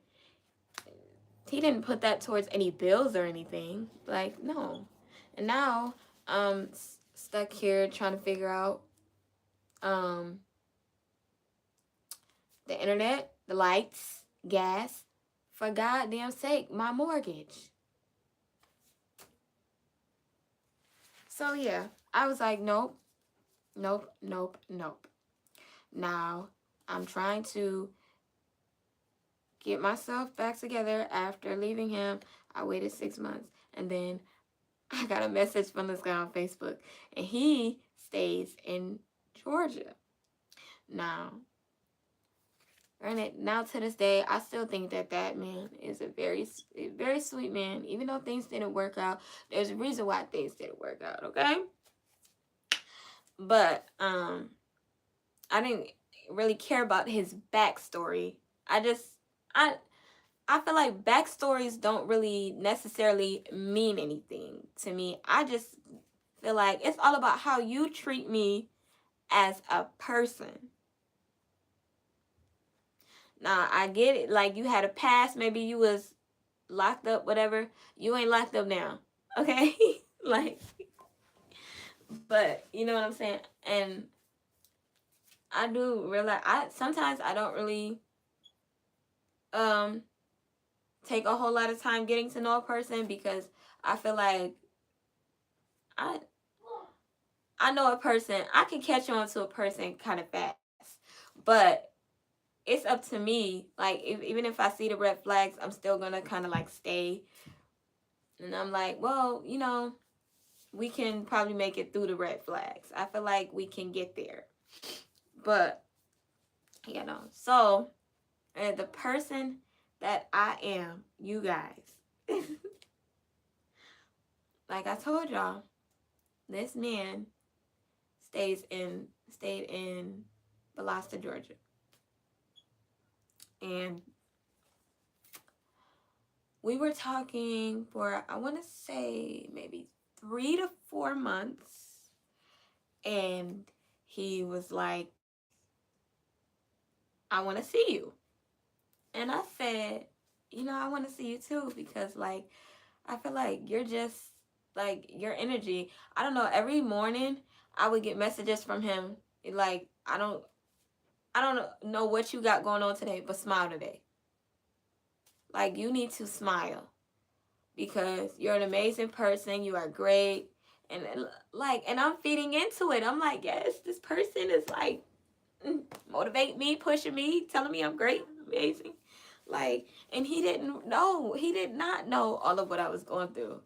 he didn't put that towards any bills or anything. Like, no. And now I'm stuck here trying to figure out the internet, the lights, gas, for goddamn sake, my mortgage. So yeah, I was like, nope. Now I'm trying to get myself back together after leaving him. I waited 6 months, and then I got a message from this guy on Facebook, and he stays in Georgia. Now, granted, now to this day, I still think that that man is a very sweet man. Even though things didn't work out, there's a reason why things didn't work out. Okay, but I didn't really care about his backstory. I I feel like backstories don't really necessarily mean anything to me. I just feel like it's all about how you treat me as a person. Now, I get it. Like, you had a past. Maybe you was locked up, whatever. You ain't locked up now. Okay? Like, but you know what I'm saying? And I do realize sometimes I don't really um take a whole lot of time getting to know a person because I feel like I I know a person. I can catch on to a person kind of fast, but it's up to me. Like, even if I see the red flags, I'm still gonna kind of like stay, and I'm like, well, we can probably make it through the red flags. I feel like we can get there, but So, the person that I am, you guys, like I told y'all, this man stayed in Valdosta, Georgia. And we were talking for, I want to say, maybe 3 to 4 months. And he was like, I want to see you. And I said, I want to see you too, because like, I feel like you're just like your energy. I don't know. Every morning I would get messages from him. Like, I don't know what you got going on today, but smile today. Like, you need to smile because you're an amazing person. You are great. And and I'm feeding into it. I'm like, yes, this person is like motivate me, pushing me, telling me I'm great, amazing. Like, and he did not know all of what I was going through,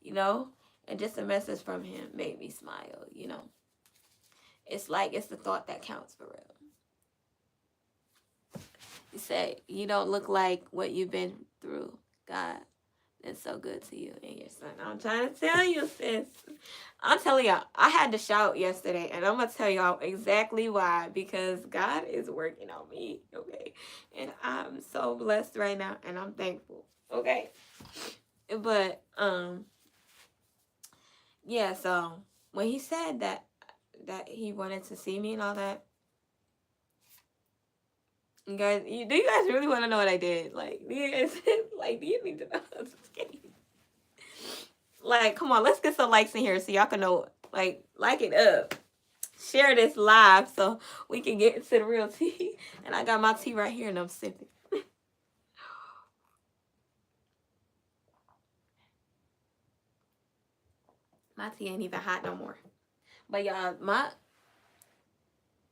and just a message from him made me smile. It's like, it's the thought that counts for real. You say, you don't look like what you've been through. God been so good to you and your son. I'm trying to tell you, sis. I'm telling y'all, I had to shout yesterday, and I'm going to tell y'all exactly why. Because God is working on me, okay? And I'm so blessed right now, and I'm thankful, okay? But, yeah, so when he said that he wanted to see me and all that, you guys, do you guys really want to know what I did? Like, do you guys, do you need to know? I'm just kidding. Like, come on, let's get some likes in here so y'all can know. Like it up. Share this live so we can get into the real tea. And I got my tea right here and I'm sipping. My tea ain't even hot no more. But y'all, my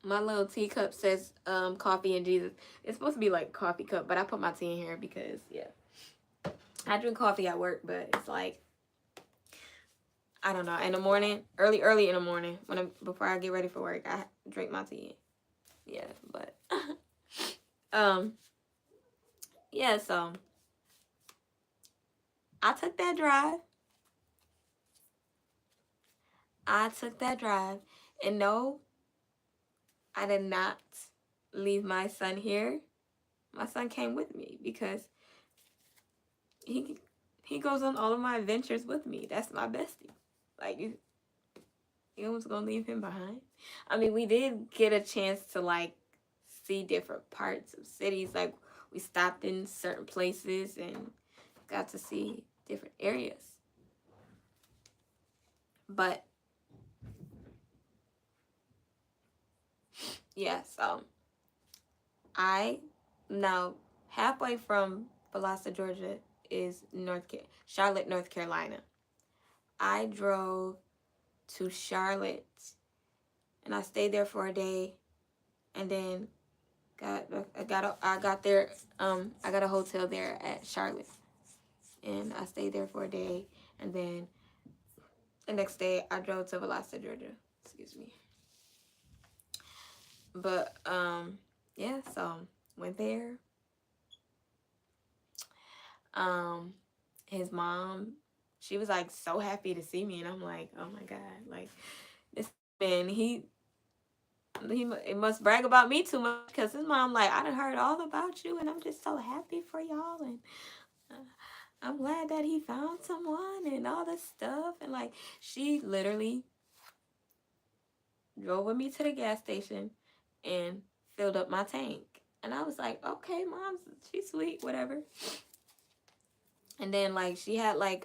little teacup says coffee and Jesus. It's supposed to be like coffee cup, but I put my tea in here because, yeah. I drink coffee at work, but it's like, I don't know. In the morning, early in the morning, before I get ready for work, I drink my tea. Yeah, but yeah. So I took that drive, and no, I did not leave my son here. My son came with me because he goes on all of my adventures with me. That's my bestie. Like, you was gonna leave him behind? I mean, we did get a chance to like see different parts of cities. Like, we stopped in certain places and got to see different areas. But yeah, so I now halfway from Valdosta, Georgia is Charlotte, North Carolina. I drove to Charlotte and I stayed there for a day, and then I got there. I got a hotel there at Charlotte, and I stayed there for a day, and then The next day, I drove to Valdosta, Georgia. Excuse me. But, yeah, so went there. His mom, she was like so happy to see me, and I'm like, oh my God, like this man, he must brag about me too much, because his mom like, I done heard all about you, and I'm just so happy for y'all, and I'm glad that he found someone and all this stuff. And like, she literally drove with me to the gas station and filled up my tank. And I was like, okay, mom, she's sweet, whatever. And then like, she had like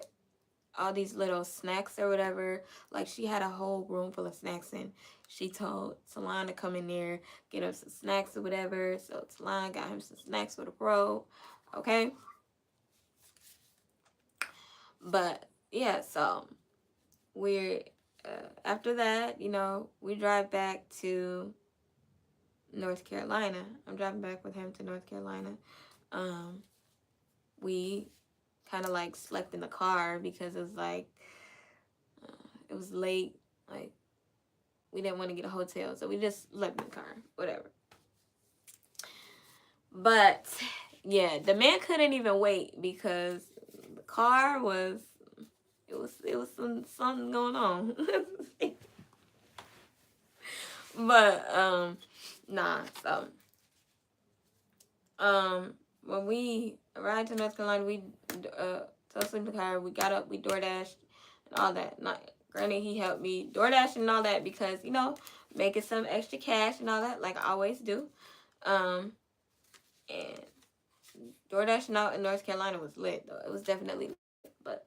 all these little snacks or whatever. Like, she had a whole room full of snacks, and she told Talon to come in there, get him some snacks or whatever. So Talon got him some snacks with a bro. Okay. But yeah, so we're after that, you know, we drive back to North Carolina. I'm driving back with him to North Carolina. We kind of like slept in the car because it was like it was late. Like, we didn't want to get a hotel, so we just slept in the car, whatever. But yeah, the man couldn't even wait because the car was it was something going on. But nah, so when we arrived in North Carolina, we fell asleep in the car. We got up, we DoorDashed and all that. Not granted, he helped me DoorDash and all that because, you know, making some extra cash and all that, like I always do. And DoorDash out in North Carolina was lit though. It was definitely lit, but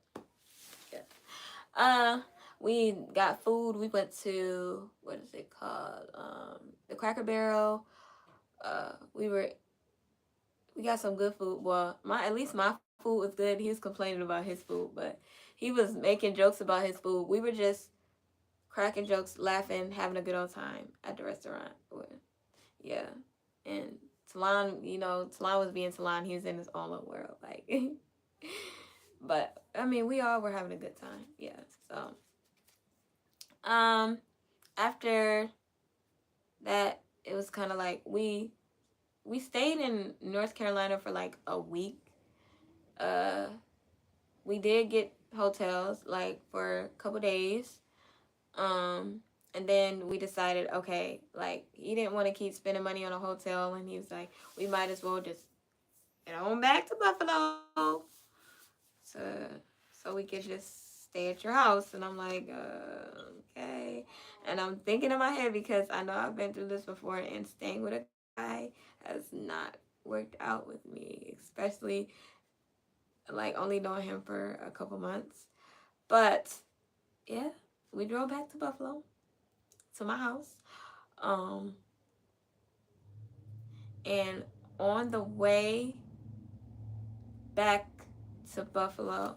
yeah. We got food. We went to, what is it called? The Cracker Barrel. We got some good food. Well, at least my food was good. He was complaining about his food, but he was making jokes about his food. We were just cracking jokes, laughing, having a good old time at the restaurant. Yeah. And Talon, you know, Talon was being Talon. He was in his own little world. Like, but I mean, we all were having a good time. Yeah. So, after that, it was kind of like we stayed in North Carolina for like a week. We did get hotels like for a couple days. And then we decided, okay, like, he didn't want to keep spending money on a hotel, and he was like, we might as well just get on back to Buffalo, so we could just stay at your house. And I'm like, okay. And I'm thinking in my head, because I know I've been through this before, and staying with a guy has not worked out with me, especially like only knowing him for a couple months. But yeah, we drove back to Buffalo, to my house. And on the way back to Buffalo,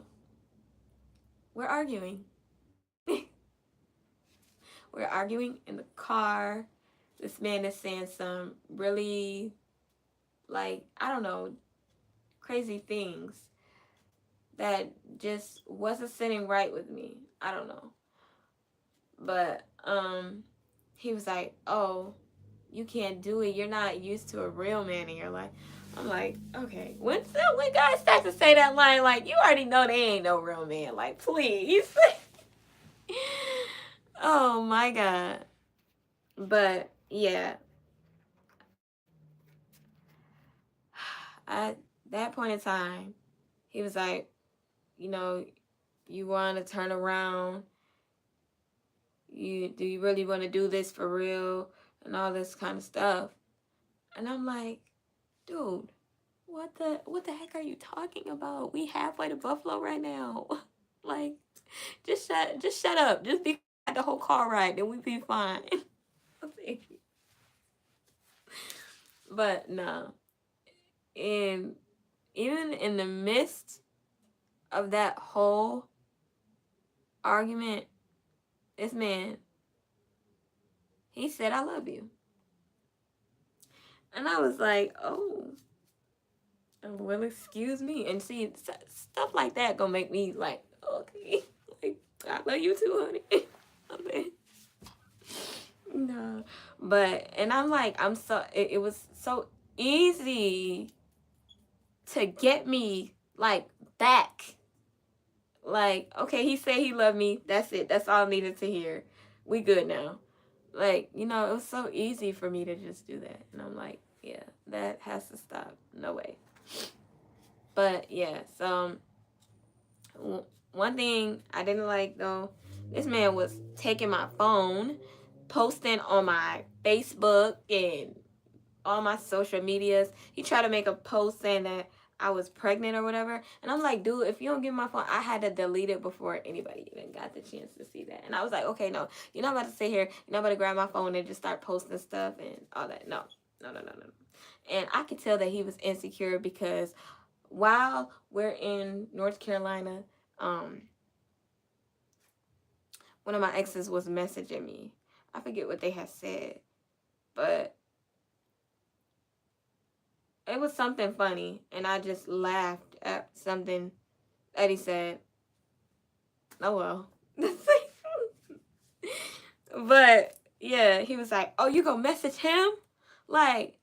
we're arguing. We're arguing in the car. This man is saying some really, like, I don't know, crazy things that just wasn't sitting right with me. I don't know. But he was like, oh, you can't do it. You're not used to a real man in your life. I'm like, okay. When guys start to say that line, like, you already know they ain't no real man. Like, please. Oh my God. But yeah. At that point in time, he was like, you know, you want to turn around. Do you really want to do this for real? And all this kind of stuff. And I'm like, dude, what the heck are you talking about? We halfway to Buffalo right now. Like, just shut up. Just be quiet the whole car ride, then we be fine. But no. And even in the midst of that whole argument, this man, he said, I love you. And I was like, oh, well, excuse me. And see, stuff like that gonna make me like, okay, like, love you too, honey. I mean, no, but and I'm like, it was so easy to get me like back. Like, okay, he said he loved me. That's it. That's all I needed to hear. We good now. Like, it was so easy for me to just do that. And I'm like, yeah, that has to stop. No way. But yeah, so one thing I didn't like though, this man was taking my phone, posting on my Facebook and all my social medias. He tried to make a post saying that I was pregnant or whatever. And I'm like, dude, if you don't give me my phone, I had to delete it before anybody even got the chance to see that. And I was like, okay, no, you're not about to sit here. You're not about to grab my phone and just start posting stuff and all that. No. And I could tell that he was insecure because while we're in North Carolina, one of my exes was messaging me. I forget what they had said, but it was something funny, and I just laughed at something that he said. Oh well. But yeah, he was like, "Oh, you gonna message him? Like,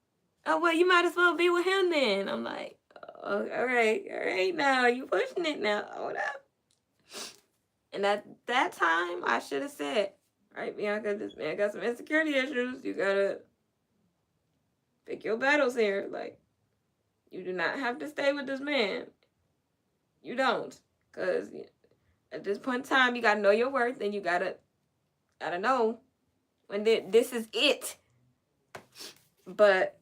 oh well, you might as well be with him then." I'm like, "Oh, all right, now you pushing it now. Hold up." And at that time, I should have said, "All right, Bianca, this man got some insecurity issues. You gotta pick your battles here. Like, you do not have to stay with this man. You don't, cause at this point in time, you gotta know your worth, and you gotta know when this is it." But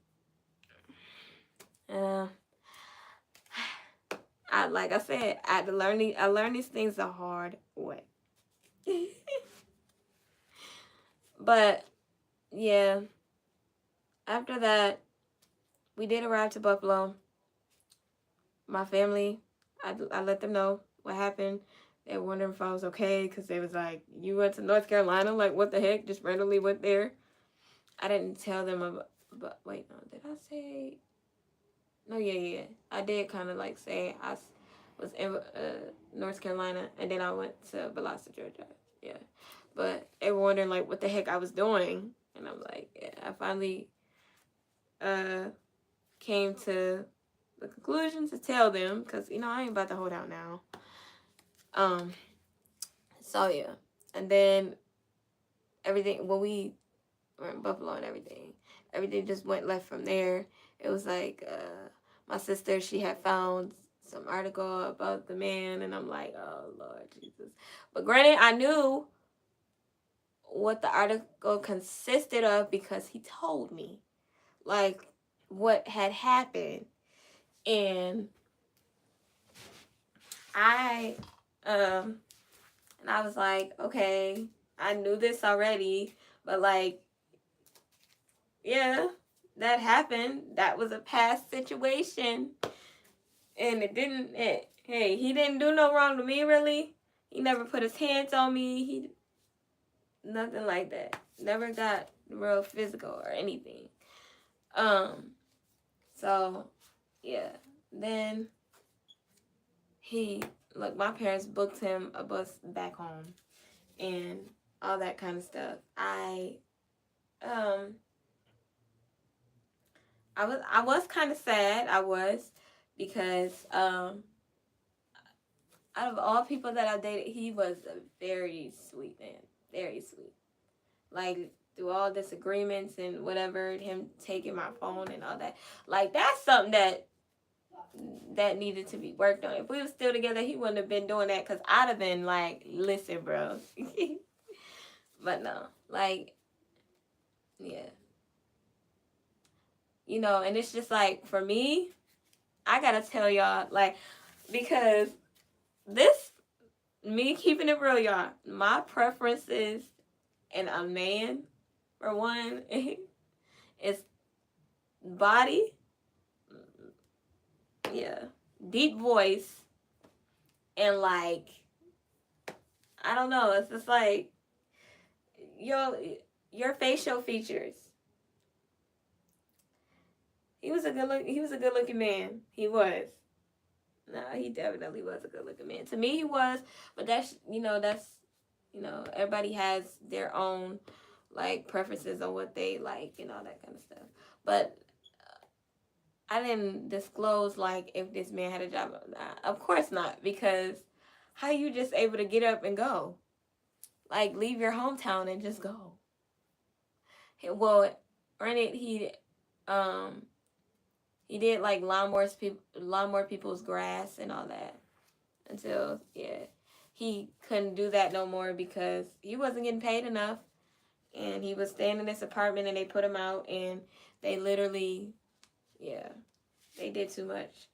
like I said, I learned these things the hard way. But yeah, after that, we did arrive to Buffalo. My family, I let them know what happened. They were wondering if I was okay because they was like, "You went to North Carolina? Like, what the heck? Just randomly went there?" I didn't tell them about. But wait, no, did I say? No, yeah. I did kind of like say I was in North Carolina and then I went to Valdosta, Georgia. Yeah, but they were wondering like what the heck I was doing, and I'm like, yeah, I finally came to the conclusion to tell them because I ain't about to hold out now. So yeah, and then everything when we were in Buffalo and everything just went left from there. It was like my sister, she had found some article about the man, and I'm like, oh Lord Jesus. But granted, I knew what the article consisted of because he told me like what had happened. And I was like, okay, I knew this already, but like, yeah, that happened. That was a past situation. And he didn't do no wrong to me, really. He never put his hands on me. Nothing like that. Never got real physical or anything. So, yeah. Then my parents booked him a bus back home and all that kind of stuff. I was kind of sad. I was, because out of all people that I dated, he was a very sweet man. Very sweet. Like, through all disagreements and whatever, him taking my phone and all that. Like, that's something that needed to be worked on. If we were still together, he wouldn't have been doing that, because I'd have been like, listen, bro. But no. Like, yeah. And it's just like, for me, I gotta tell y'all, like, because me keeping it real, y'all, my preferences in a man, for one, is body, yeah, deep voice, and like, I don't know, it's just like, your facial features. He was a good looking man. He was. No, he definitely was a good looking man. To me, he was, but that's You know, everybody has their own like preferences on what they like and all that kind of stuff. But I didn't disclose like if this man had a job or not. Of course not, because how you just able to get up and go? Like leave your hometown and just go. Well, granted, he did like lawn more people's grass and all that until he couldn't do that no more because he wasn't getting paid enough, and he was staying in this apartment and they put him out, and they literally they did too much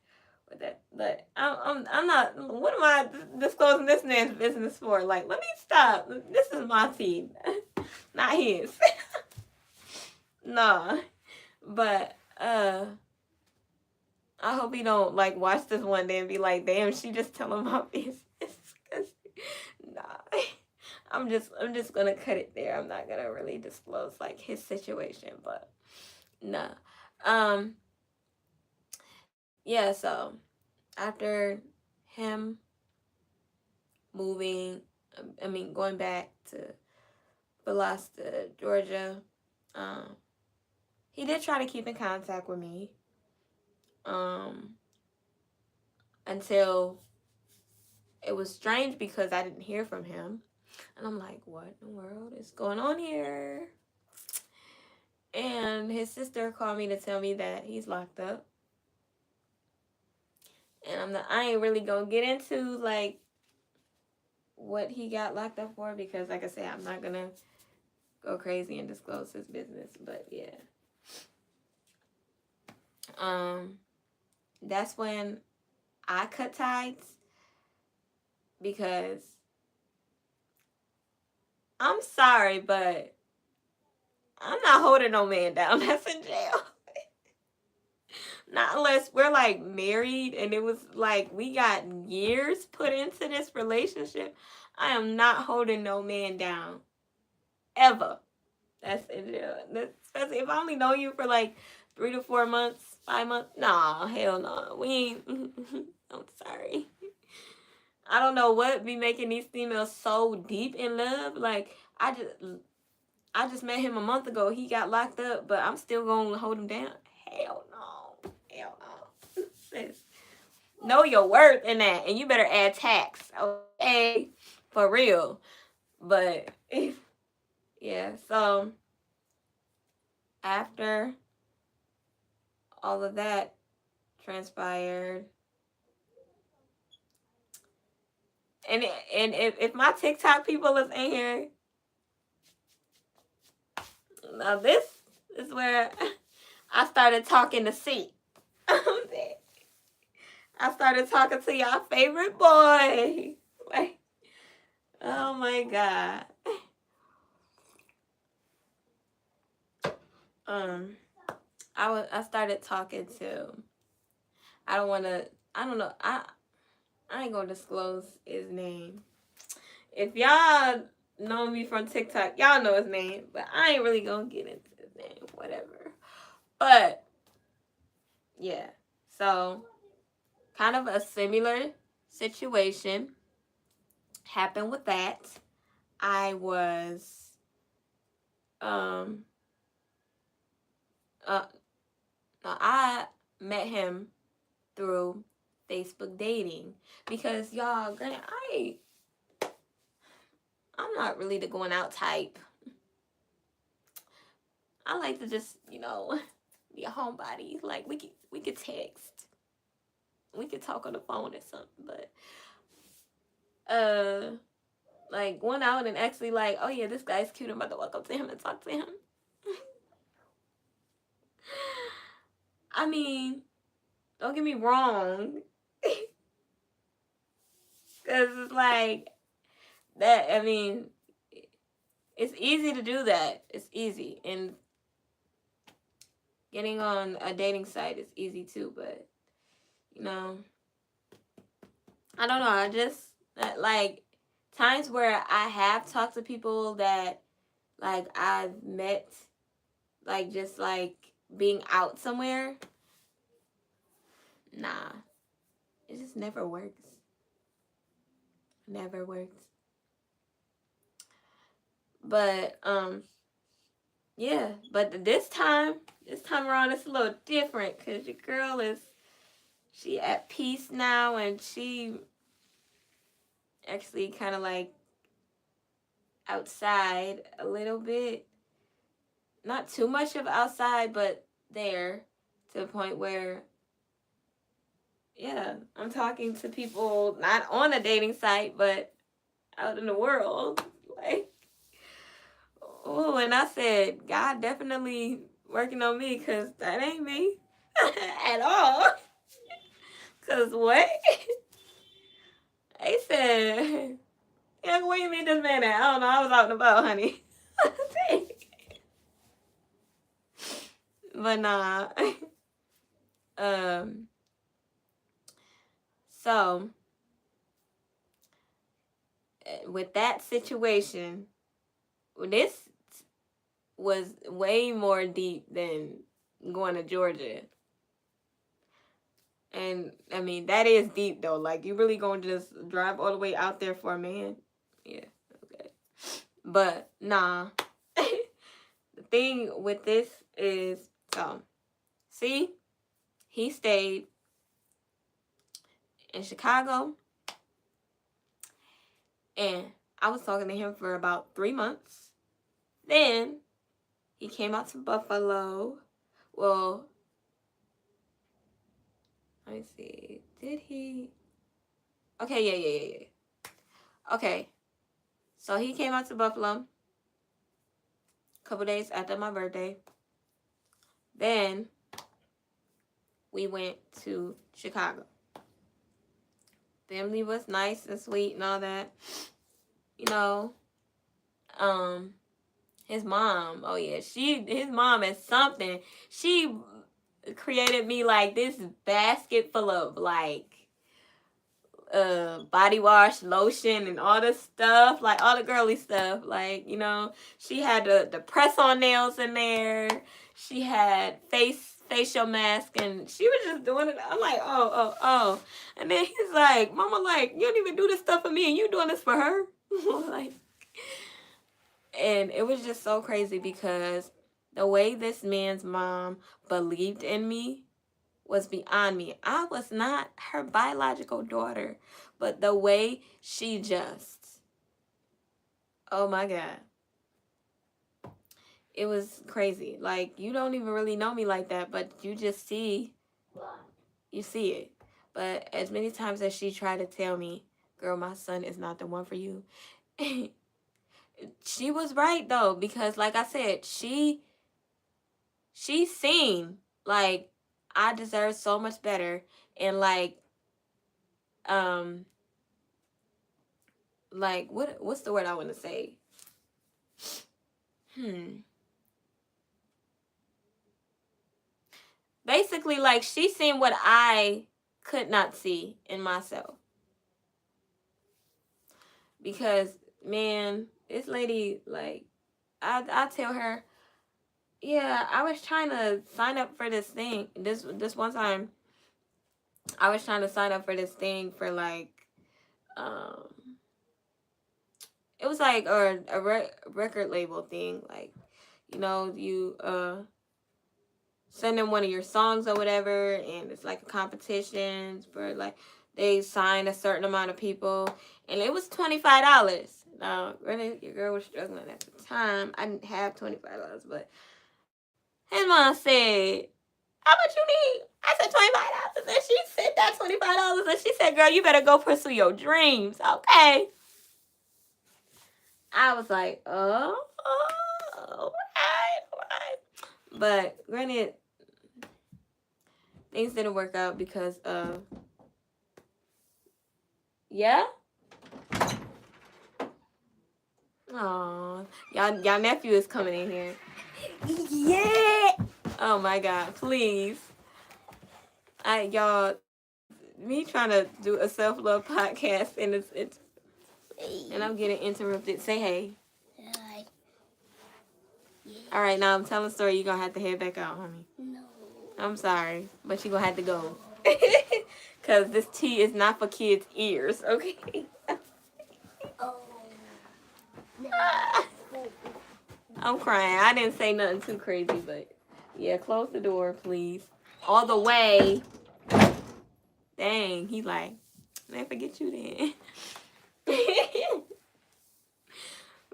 with that. But I'm not. What am I disclosing this man's business for? Like, let me stop. This is my tea, not his. Nah, but I hope he don't like watch this one day and be like, damn, she just telling my business. Cause nah, I'm just gonna cut it there. I'm not gonna really disclose like his situation, but nah. Yeah. So after him moving, going back to Valdosta, Georgia, he did try to keep in contact with me. Until it was strange because I didn't hear from him. And I'm like, what in the world is going on here? And his sister called me to tell me that he's locked up. And I ain't really gonna get into like what he got locked up for because like I said, I'm not gonna go crazy and disclose his business. But yeah. That's when I cut ties because I'm sorry, but I'm not holding no man down that's in jail. Not unless we're like married and it was like we got years put into this relationship. I am not holding no man down. Ever. That's in jail. Especially if I only know you for like 3 to 4 months, 5 months. Nah, hell no. We ain't. I'm sorry. I don't know what be making these females so deep in love. Like I just met him a month ago. He got locked up, but I'm still gonna hold him down. Hell no. Hell no. Sis, know your worth in that, and you better add tax. Okay, for real. But yeah. So after all of that transpired, and if my TikTok people is in here, now this is where I started talking to C. I started talking to y'all favorite boy. Like, oh my God. I started talking to, I don't know, I ain't gonna disclose his name. If y'all know me from TikTok, y'all know his name, but I ain't really gonna get into his name, whatever. But yeah, so kind of a similar situation happened with that. I was I met him through Facebook dating because y'all, granted, I'm not really the going out type. I like to just, be a homebody. Like we could text, we could talk on the phone or something, but like going out and actually like, oh yeah, this guy's cute. I'm about to walk up to him and talk to him. I mean, don't get me wrong. Because it's like that. I mean, it's easy to do that. It's easy. And getting on a dating site is easy too. But, I don't know. I just, like, times where I have talked to people that, like, I've met, like, just, like, being out somewhere. Nah. It just never works. Never works. But yeah. But this time around, it's a little different because your girl she at peace now, and she actually kind of like outside a little bit. Not too much of outside, but there, to the point where, yeah, I'm talking to people not on a dating site, but out in the world. Like, oh, and I said, God definitely working on me, because that ain't me at all. Because what? They said, yeah, where you meet this man at? I don't know. I was out and about, honey. But nah. So with that situation, this was way more deep than going to Georgia. And I mean, that is deep though. Like, you really gonna just drive all the way out there for a man? Yeah, okay. But nah. The thing with this is, so, see, he stayed in Chicago, and I was talking to him for about 3 months. Then he came out to Buffalo. Well, let me see. Did he? Okay, yeah. Okay. So he came out to Buffalo a couple days after my birthday. Then we went to Chicago. Family was nice and sweet and all that. You know, his mom, oh yeah, his mom is something. She created me like this basket full of like body wash, lotion, and all the stuff, like all the girly stuff. Like, you know, she had the press on nails in there. She had facial mask, and she was just doing it. I'm like, oh. And then he's like, Mama, like, you don't even do this stuff for me, and you doing this for her? Like, and it was just so crazy because the way this man's mom believed in me was beyond me. I was not her biological daughter, but the way she just, oh my God. It was crazy. Like, you don't even really know me like that, but you just see it. But as many times as she tried to tell me, girl, my son is not the one for you, she was right though, because like I said, she seen like I deserve so much better, and like what's the word I want to say? Basically, like, she seen what I could not see in myself. Because, man, this lady, like, I tell her, yeah, I was trying to sign up for this thing. This one time, I was trying to sign up for this thing for, like, it was like a record label thing. Like, you know, you send them one of your songs or whatever, and it's like a competition for, like, they sign a certain amount of people, and it was $25. Now, granted, your girl was struggling at the time. I didn't have $25, but his mom said, how much you need? I said $25, and she said that $25, and she said, girl, you better go pursue your dreams, okay? I was like, oh, all right. But granted, things didn't work out because of, yeah? Aw, y'all nephew is coming in here. Yeah! Oh my God, please. Y'all, me trying to do a self-love podcast, and it's and I'm getting interrupted. Say hey. Hi. Yeah. All right, now I'm telling a story. You're going to have to head back out, homie. No. I'm sorry, but you're going to have to go. Because this tea is not for kids' ears, okay? Oh. No. I'm crying. I didn't say nothing too crazy, but yeah, close the door, please. All the way. Dang, he like, man, forget you then.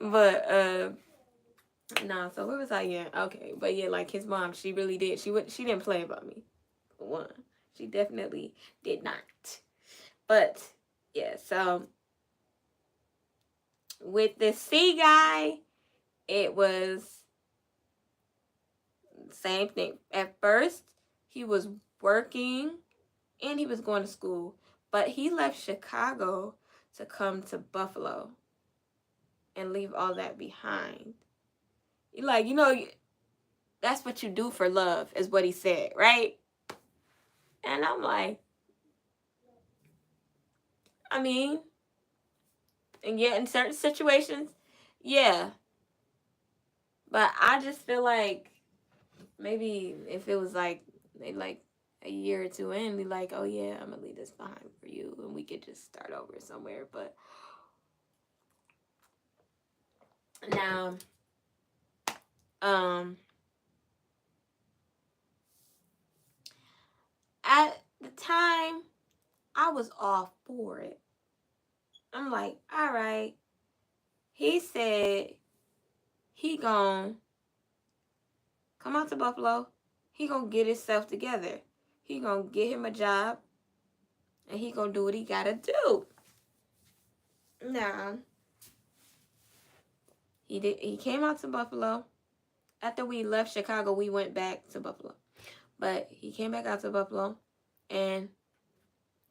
But nah, so where was I at? Okay, but yeah, like his mom, she really did. She didn't play about me. One, she definitely did not. But yeah, so with the C guy, it was same thing. At first, he was working and he was going to school, but he left Chicago to come to Buffalo and leave all that behind. Like, that's what you do for love, is what he said, right? And I'm like, I mean, and yeah, in certain situations, yeah. But I just feel like maybe if it was like maybe like a year or two in, be like, oh yeah, I'm gonna leave this behind for you, and we could just start over somewhere. But now, at the time, I was all for it. I'm like, all right. He said he gon' come out to Buffalo. He gonna get himself together. He gonna get him a job, and he gonna do what he gotta do. Now, he came out to Buffalo. After we left Chicago, we went back to Buffalo. But he came back out to Buffalo, and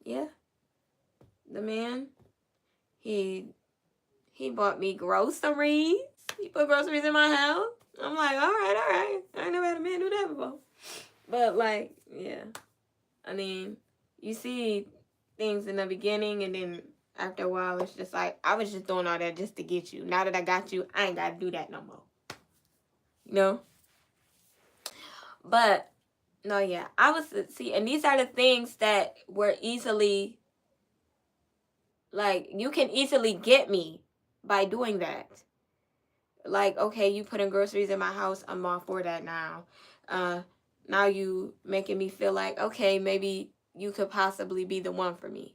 yeah, the man, he bought me groceries. He put groceries in my house. I'm like, all right. I ain't never had a man do that before. But like, yeah, I mean, you see things in the beginning, and then after a while, it's just like, I was just doing all that just to get you. Now that I got you, I ain't got to do that no more. You know? But, no, yeah. And these are the things that were easily, like, you can easily get me by doing that. Like, okay, you putting groceries in my house, I'm all for that now. Now you making me feel like, okay, maybe you could possibly be the one for me.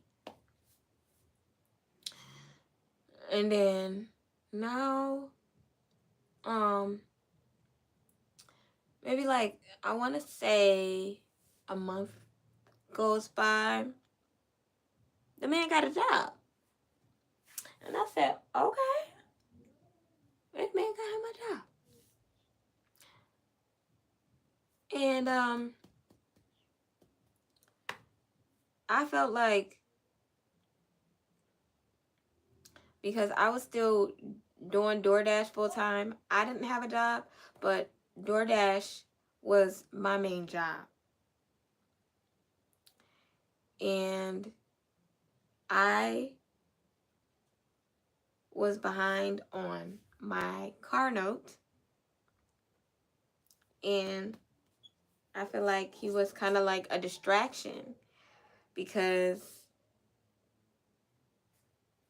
And then now, maybe like, I want to say a month goes by, the man got a job. And I said, okay, this man got him a job. And I felt like, because I was still doing DoorDash full time, I didn't have a job, but DoorDash was my main job. And I was behind on my car note. And I feel like he was kind of like a distraction, because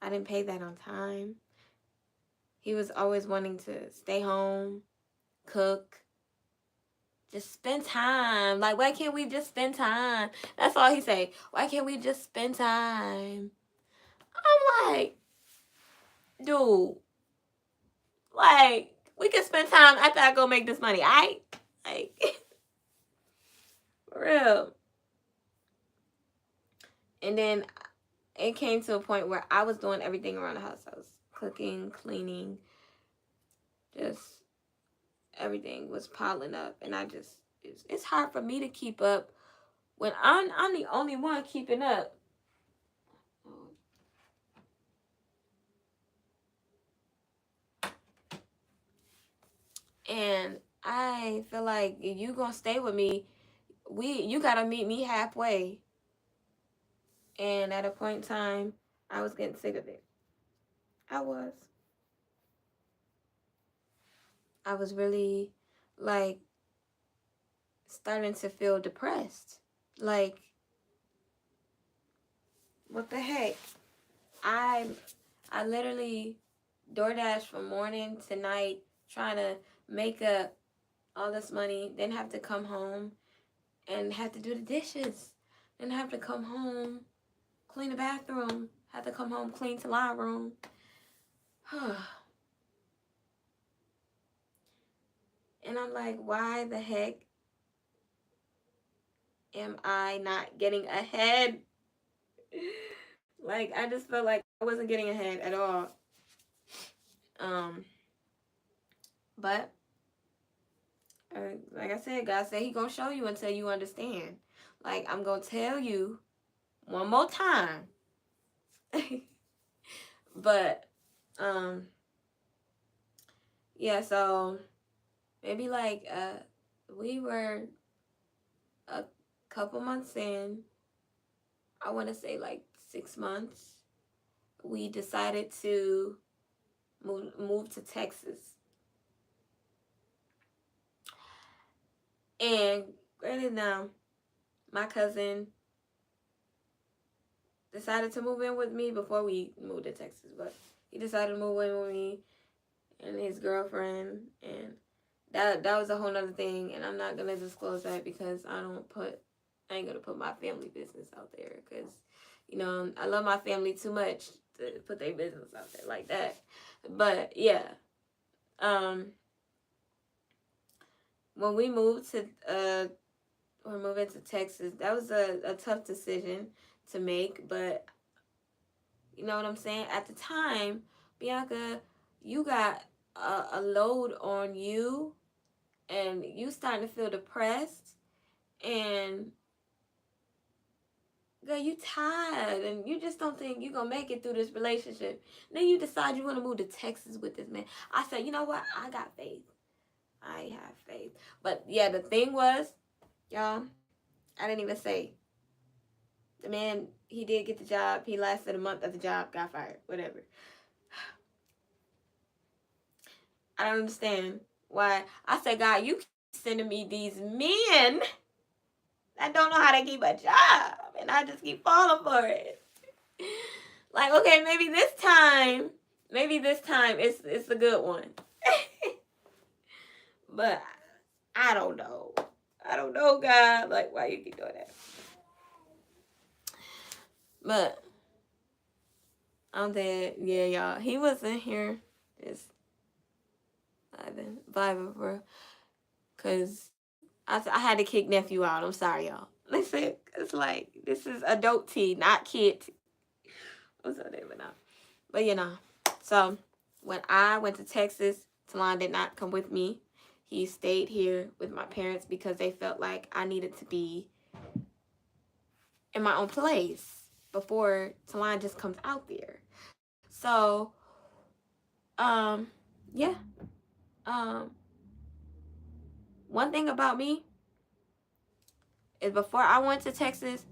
I didn't pay that on time. He was always wanting to stay home, cook, just spend time. Like, why can't we just spend time? That's all he say. Why can't we just spend time? I'm like, dude, like, we can spend time after I go make this money, alright? Like, for real. And then it came to a point where I was doing everything around the house. I was cooking, cleaning, just everything was piling up. And it's hard for me to keep up when I'm the only one keeping up. And I feel like if you gonna stay with me, you gotta meet me halfway. And at a point in time, I was getting sick of it. I was really, like, starting to feel depressed. Like, what the heck? I literally DoorDash from morning to night, trying to makeup, all this money, then have to come home and have to do the dishes, then have to come home, clean the bathroom, have to come home, clean the living room. And I'm like, why the heck am I not getting ahead? Like, I just felt like I wasn't getting ahead at all. But like I said, God said He gonna show you until you understand. Like, I'm gonna tell you one more time. But yeah, so maybe like we were a couple months in, I want to say like 6 months, we decided to move to Texas. And granted, now my cousin decided to move in with me before we moved to Texas, but he decided to move in with me and his girlfriend, and that was a whole nother thing. And I'm not gonna disclose that because I ain't gonna put my family business out there, because you know I love my family too much to put their business out there like that. But yeah, when we moved to we're moving to Texas, that was a tough decision to make, but you know what I'm saying? At the time, Bianca, you got a load on you, and you starting to feel depressed, and girl, you tired, and you just don't think you're gonna make it through this relationship. Then you decide you want to move to Texas with this man. I said, you know what? I got faith. I have faith. But yeah, the thing was, y'all, I didn't even say. The man, he did get the job. He lasted a month at the job, got fired, whatever. I don't understand why. I said, God, you keep sending me these men that don't know how to keep a job, and I just keep falling for it. Like, okay, maybe this time it's a good one. But I don't know. I don't know, God. Like, why you keep doing that? But I'm dead. Yeah, y'all. He was in here just vibing, bro. Because I had to kick nephew out. I'm sorry, y'all. Listen, it's like, this is adult tea, not kid tea. I'm so damn now. But you know, so when I went to Texas, Talon did not come with me. He stayed here with my parents because they felt like I needed to be in my own place before Talon just comes out there. So, yeah. One thing about me is before I went to Texas,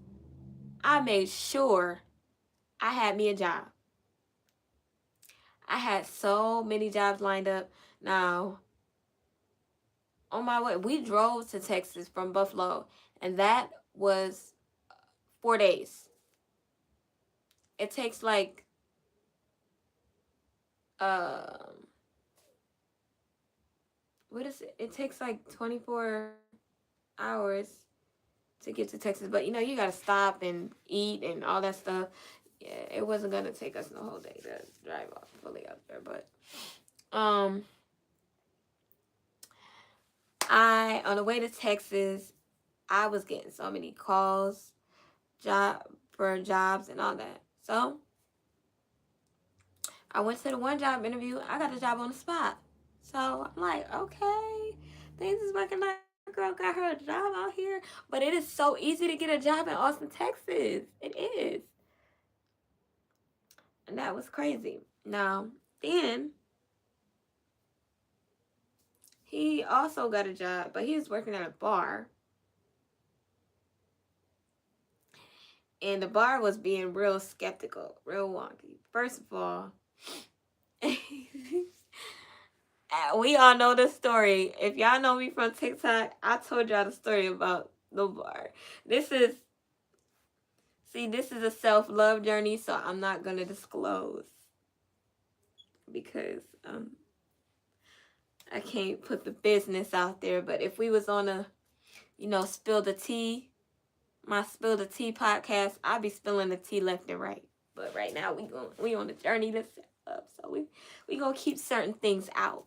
I made sure I had me a job. I had so many jobs lined up. Now, on my way, we drove to Texas from Buffalo, and that was 4 days. It takes like what is it? It takes like 24 hours to get to Texas, but you know, you gotta stop and eat and all that stuff. Yeah, it wasn't gonna take us the whole day to drive off fully up there, but on the way to Texas, I was getting so many calls, for jobs and all that. So I went to the one job interview. I got the job on the spot. So I'm like, okay, things is working out. Girl got her a job out here. But it is so easy to get a job in Austin, Texas. It is. And that was crazy. Now, then he also got a job, but he was working at a bar. And the bar was being real skeptical, real wonky. First of all, we all know the story. If y'all know me from TikTok, I told y'all the story about the bar. This is a self-love journey, so I'm not going to disclose. Because I can't put the business out there, but if we was on a, spill the tea, my Spill the Tea podcast, I'd be spilling the tea left and right. But right now we on a journey to set up, so we gonna keep certain things out.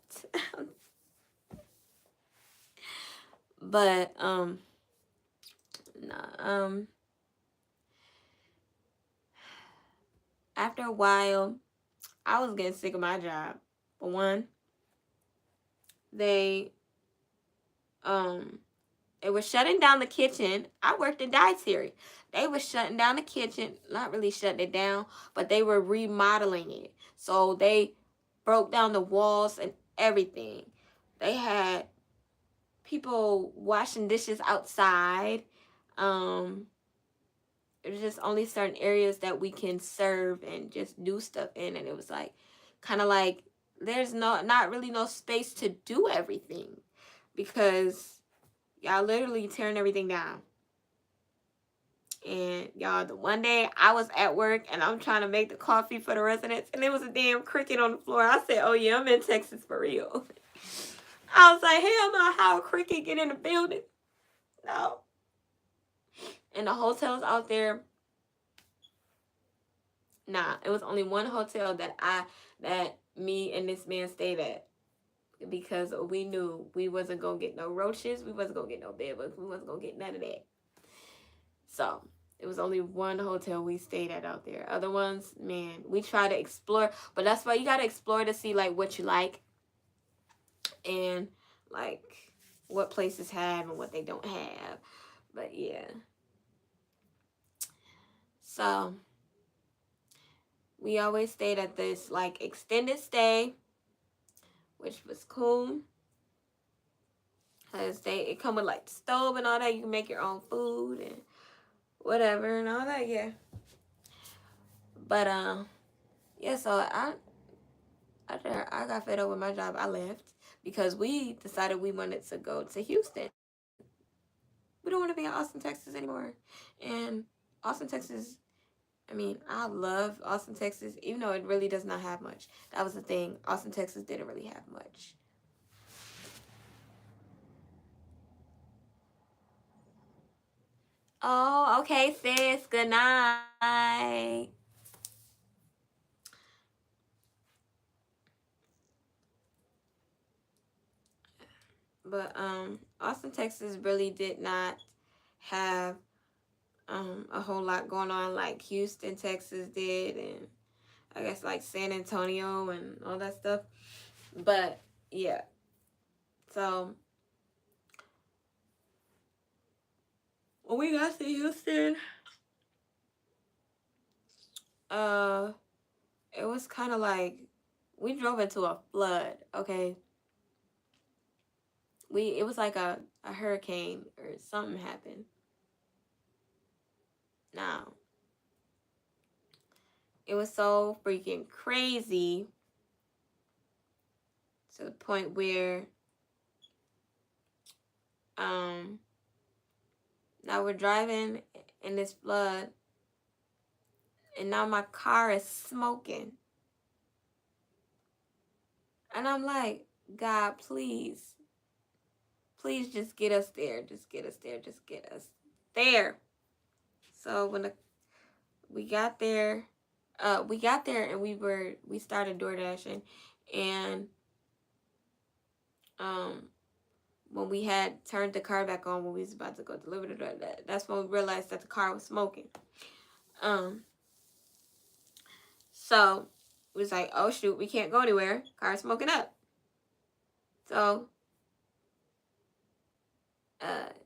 But nah, after a while, I was getting sick of my job. For one, they it was shutting down the kitchen. I worked in dietary. They were shutting down the kitchen, not really shutting it down, but they were remodeling it. So they broke down the walls and everything. They had people washing dishes outside. It was just only certain areas that we can serve and just do stuff in, and it was like kind of like there's not really no space to do everything because y'all literally tearing everything down. And y'all, the one day I was at work and I'm trying to make the coffee for the residents, and there was a damn cricket on the floor. I said, "Oh yeah, I'm in Texas for real." I was like, "Hell no, how a cricket get in the building?" No. And the hotels out there, nah, it was only one hotel that me and this man stayed at. Because we knew we wasn't gonna get no roaches, we wasn't gonna get no bedbugs, we wasn't gonna get none of that. So it was only one hotel we stayed at out there. Other ones, man, we try to explore, but that's why you gotta explore to see like what you like and like what places have and what they don't have. But yeah. So we always stayed at this like extended stay, which was cool. Cause it come with like the stove and all that. You can make your own food and whatever and all that, yeah. But yeah. So after I got fed up with my job, I left because we decided we wanted to go to Houston. We don't want to be in Austin, Texas anymore. And Austin, Texas. I mean, I love Austin, Texas, even though it really does not have much. That was the thing. Austin, Texas didn't really have much. Oh, okay, sis. Good night. But Austin, Texas really did not have a whole lot going on like Houston, Texas did, and I guess like San Antonio and all that stuff. But yeah. So when we got to Houston, it was kind of like we drove into a flood, okay? It was like a hurricane or something happened. Now, it was so freaking crazy to the point where now we're driving in this flood and now my car is smoking. And I'm like, God, please just get us there. Just get us there. Just get us there. So when we got there and we started door dashing, and when we had turned the car back on when we was about to go deliver the door, that's when we realized that the car was smoking. So we was like, oh shoot, we can't go anywhere. Car's smoking up. So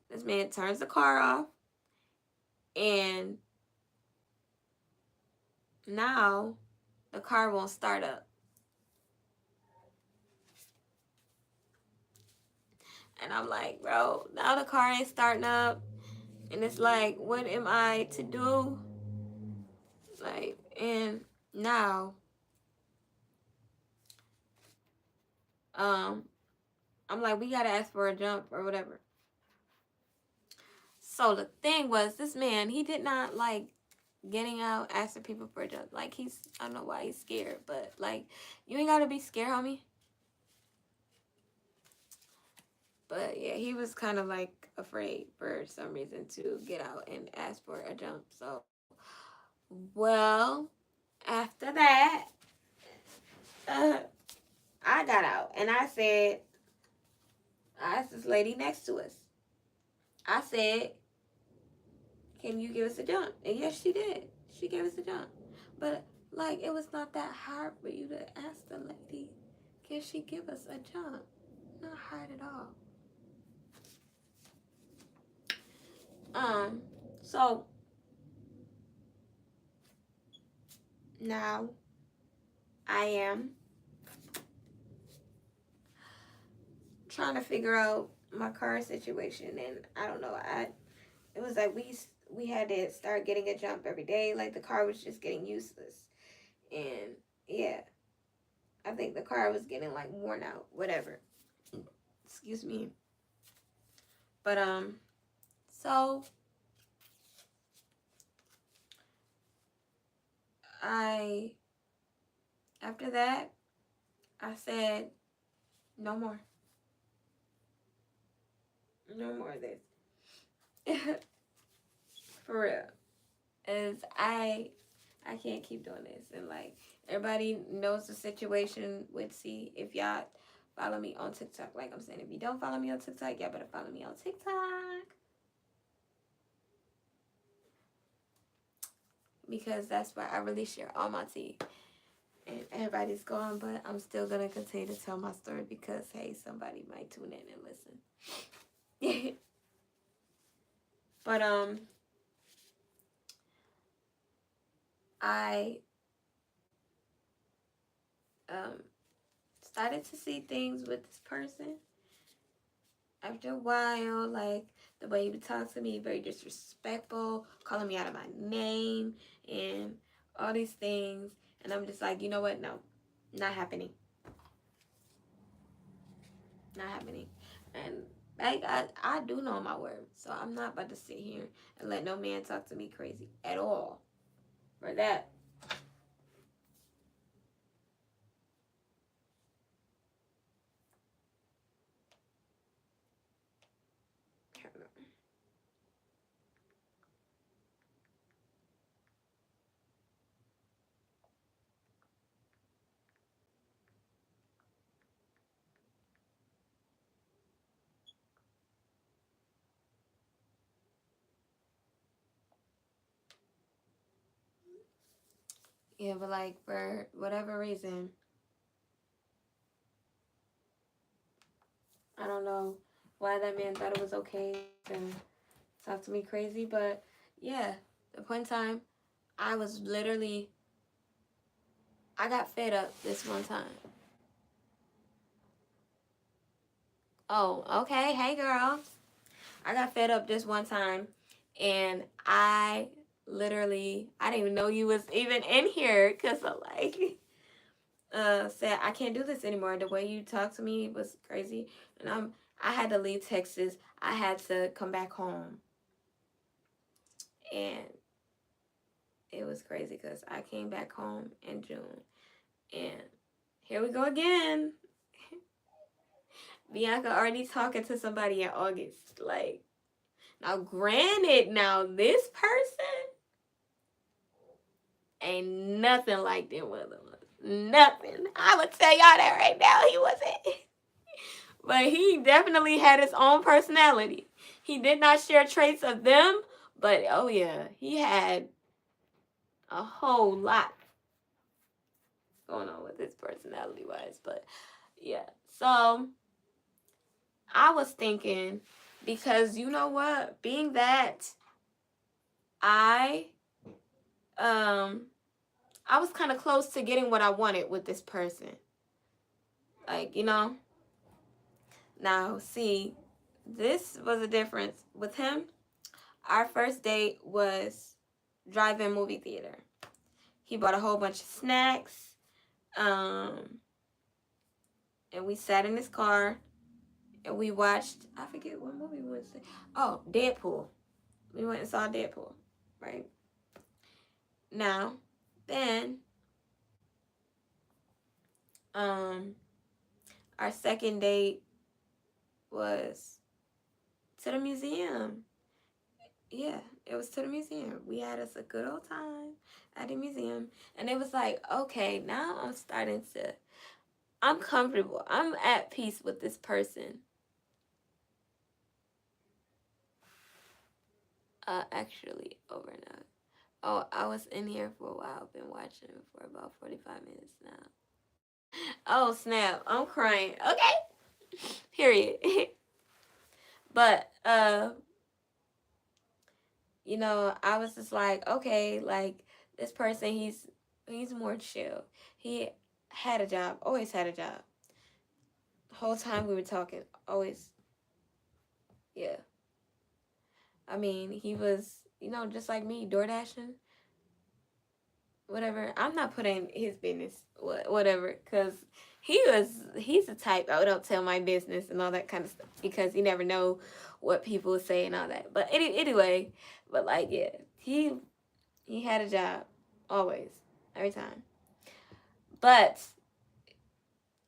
this man turns the car off, and now the car won't start up. And I'm like, bro, now the car ain't starting up. And it's like, what am I to do? Like, and now, I'm like, we gotta ask for a jump or whatever. So the thing was, this man, he did not like getting out, asking people for a jump. Like, I don't know why he's scared, but like, you ain't gotta be scared, homie. But yeah, he was kind of like afraid for some reason to get out and ask for a jump. So, well, after that, uh, I got out and I said, I asked this lady next to us. I said, "Can you give us a jump?" And yes, she did. She gave us a jump. But like, it was not that hard for you to ask the lady, "Can she give us a jump?" Not hard at all. So now I am trying to figure out my car situation, and I don't know. It was like we had to start getting a jump every day. Like the car was just getting useless, and yeah, I think the car was getting like worn out. Whatever. Excuse me. But so I after that I said no more, no more of this. For real. Is I can't keep doing this. And like everybody knows the situation with C. If y'all follow me on TikTok, like I'm saying, if you don't follow me on TikTok, y'all better follow me on TikTok. Because that's where I really share all my tea. And everybody's gone, but I'm still gonna continue to tell my story because hey, somebody might tune in and listen. But I um started to see things with this person after a while, like the way he would talk to me, very disrespectful, calling me out of my name and all these things. And I'm just like, you know what? No, not happening. Not happening. And like I do know my worth. So I'm not about to sit here and let no man talk to me crazy at all. For that. Yeah, but like for whatever reason, I don't know why that man thought it was okay to talk to me crazy, but yeah, the one time I was literally I got fed up this one time. Oh, okay. Hey girl. I got fed up this one time and I literally I didn't even know you was even in here because I like said I can't do this anymore. The way you talked to me was crazy. And I had to leave Texas. I had to come back home. And it was crazy because I came back home in June. And here we go again. Bianca already talking to somebody in August. Like, now granted, now this person ain't nothing like them other ones. Nothing. I would tell y'all that right now. He wasn't. But he definitely had his own personality. He did not share traits of them, but oh yeah, he had a whole lot going on with his personality wise. But yeah, so I was thinking, because you know what, being that I I was kind of close to getting what I wanted with this person. Like, you know, now see, this was a difference with him. Our first date was drive-in movie theater. He bought a whole bunch of snacks. And we sat in his car and we watched, I forget what movie we went to. Oh, Deadpool. We went and saw Deadpool, right? Now, then, our second date, was to the museum. Yeah, it was to the museum. We had us a good old time at the museum. And it was like, okay, now I'm comfortable. I'm at peace with this person. Actually, over now. Oh, I was in here for a while. Been watching for about 45 minutes now. Oh, snap. I'm crying. Okay. Period. But, you know, I was just like, okay, like, this person, he's more chill. He had a job, always had a job. The whole time we were talking, always, yeah. I mean, he was, you know, just like me, door dashing, whatever. I'm not putting his business, whatever, because he's the type I don't tell my business and all that kind of stuff because you never know what people will say and all that. But anyway, but like, yeah, he had a job, always, every time. But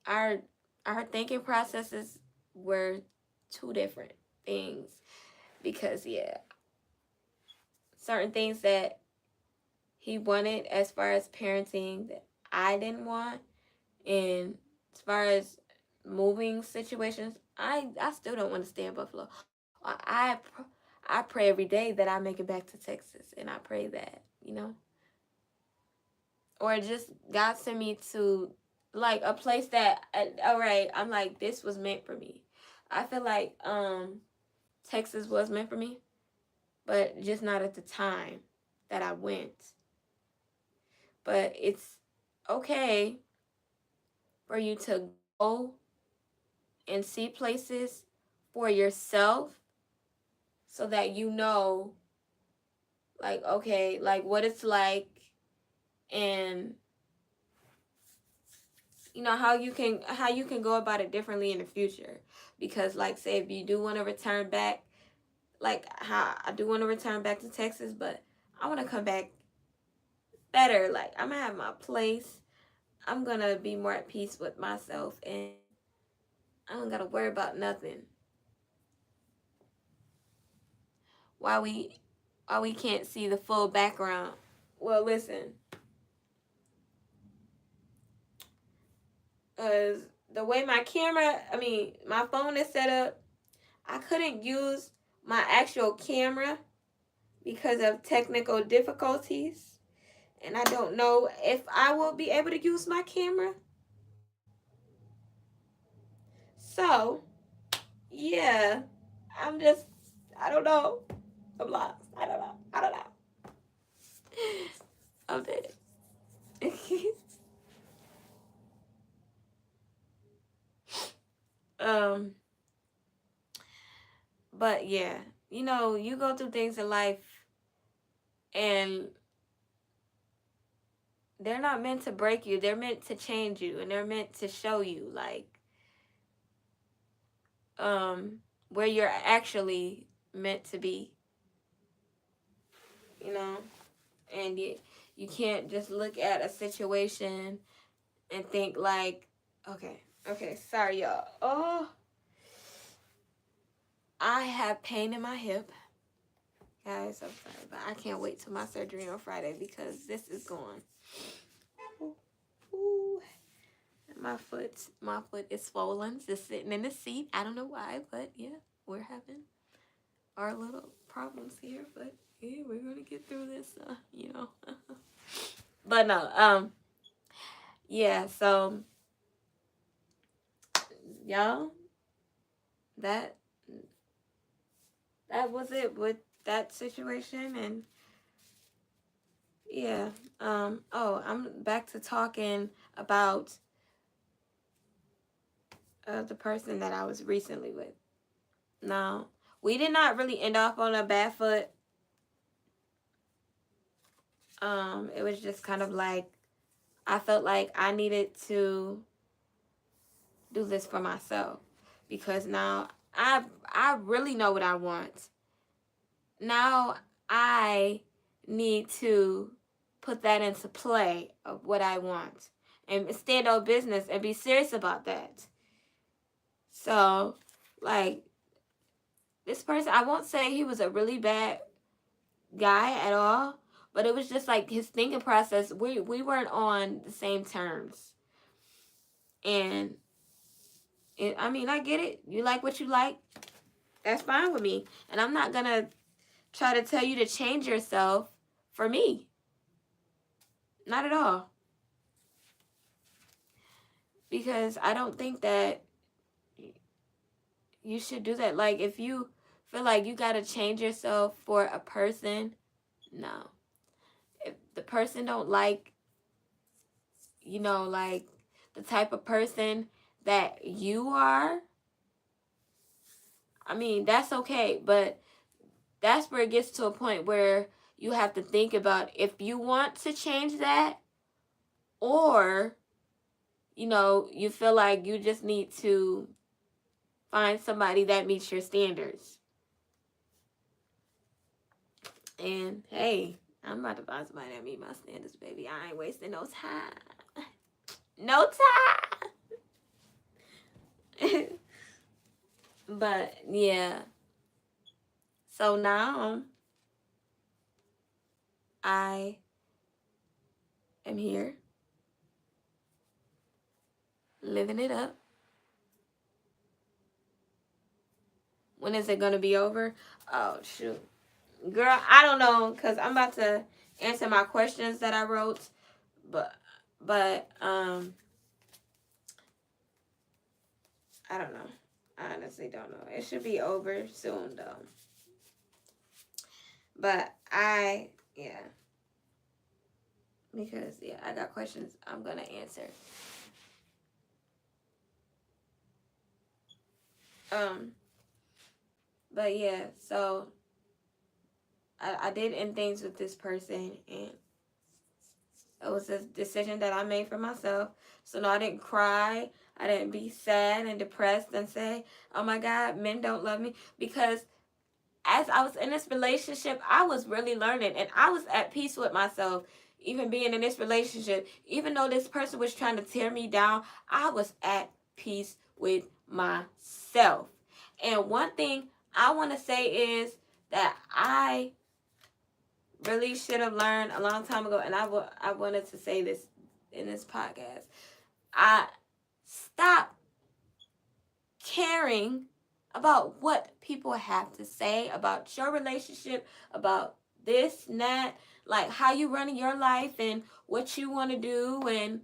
our our thinking processes were two different things because yeah, certain things that he wanted as far as parenting that I didn't want, and as far as moving situations, I still don't want to stay in Buffalo. I I pray every day that I make it back to Texas, and I pray that, you know, or just God sent me to like a place that all right, I'm like this was meant for me. I feel like Texas was meant for me, but just not at the time that I went. But it's okay for you to go and see places for yourself so that you know like okay, like what it's like and you know how you can go about it differently in the future because like say if you do want to return back like how I do want to return back to Texas but I want to come back better like I'm gonna have my place. I'm gonna be more at peace with myself and I don't gotta worry about nothing while we can't see the full background. Well listen, the way my phone is set up, I couldn't use my actual camera because of technical difficulties. And I don't know if I will be able to use my camera. So, yeah, I'm just, I don't know. I'm lost. I don't know. I don't know. I'm dead. um, but yeah, you know, you go through things in life and they're not meant to break you. They're meant to change you and they're meant to show you like where you're actually meant to be, you know? And you can't just look at a situation and think like, okay, sorry y'all. Oh, I have pain in my hip. Guys, I'm sorry, but I can't wait till my surgery on Friday because this is gone. Ooh. My foot is swollen, just sitting in the seat. I don't know why, but yeah, we're having our little problems here, but yeah, we're gonna get through this, you know. But no, yeah, so y'all, that that was it with that situation and yeah. Oh, I'm back to talking about the person that I was recently with. Now, we did not really end off on a bad foot. It was just kind of like I felt like I needed to do this for myself because now I really know what I want. Now I need to put that into play of what I want and stand on business and be serious about that. So, Like, this person, I won't say he was a really bad guy at all, but it was just like his thinking process. We weren't on the same terms. And I mean, I get it. You like what you like. That's fine with me. And I'm not going to try to tell you to change yourself for me. Not at all. Because I don't think that you should do that. Like, if you feel like you got to change yourself for a person, no. If the person don't like, like the type of person that you are, I mean, that's okay. But that's where it gets to a point where you have to think about if you want to change that, or, you feel like you just need to find somebody that meets your standards. And hey, I'm about to find somebody that meet my standards, baby. I ain't wasting no time. No time. But yeah. So now I am here, living it up. When is it going to be over? Oh, shoot. Girl, I don't know, because I'm about to answer my questions that I wrote. But I don't know. I honestly don't know. It should be over soon, though. But because, I got questions I'm going to answer. But yeah, so I did end things with this person, and it was a decision that I made for myself. So no, I didn't cry. I didn't be sad and depressed and say, oh my God, men don't love me. Because as I was in this relationship, I was really learning, and I was at peace with myself. Even being in this relationship, even though this person was trying to tear me down, I was at peace with myself. And one thing I want to say is that I really should have learned a long time ago, and I wanted to say this in this podcast. I stopped caring about what people have to say about your relationship, about this and that, like how you running your life and what you want to do. And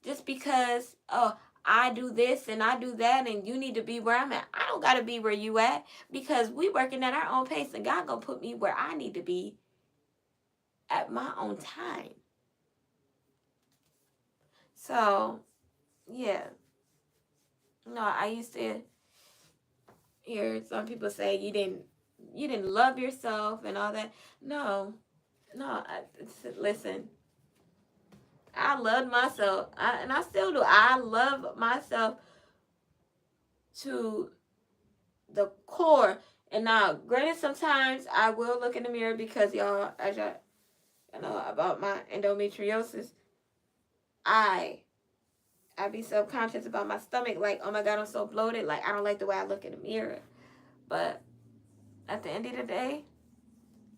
just because, oh, I do this and I do that and you need to be where I'm at, I don't got to be where you at, because we working at our own pace, and God gonna put me where I need to be at my own time. So yeah, no, I used to hear some people say you didn't love yourself and all that. No, listen, I loved myself, and I still do. I love myself to the core. And now, granted, sometimes I will look in the mirror because y'all, as y'all know about my endometriosis, I be subconscious about my stomach, like, oh my God, I'm so bloated, like I don't like the way I look in the mirror. But at the end of the day,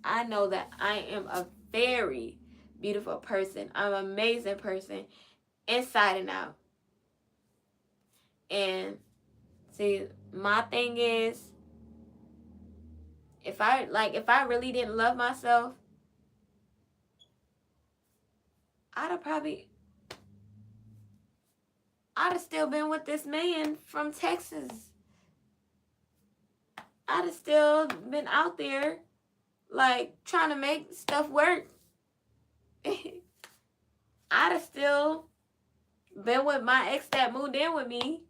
I know that I am a very beautiful person. I'm an amazing person, inside and out. And see, my thing is, if I really didn't love myself, I'd have still been with this man from Texas. I'd have still been out there, like, trying to make stuff work. I'd have still been with my ex that moved in with me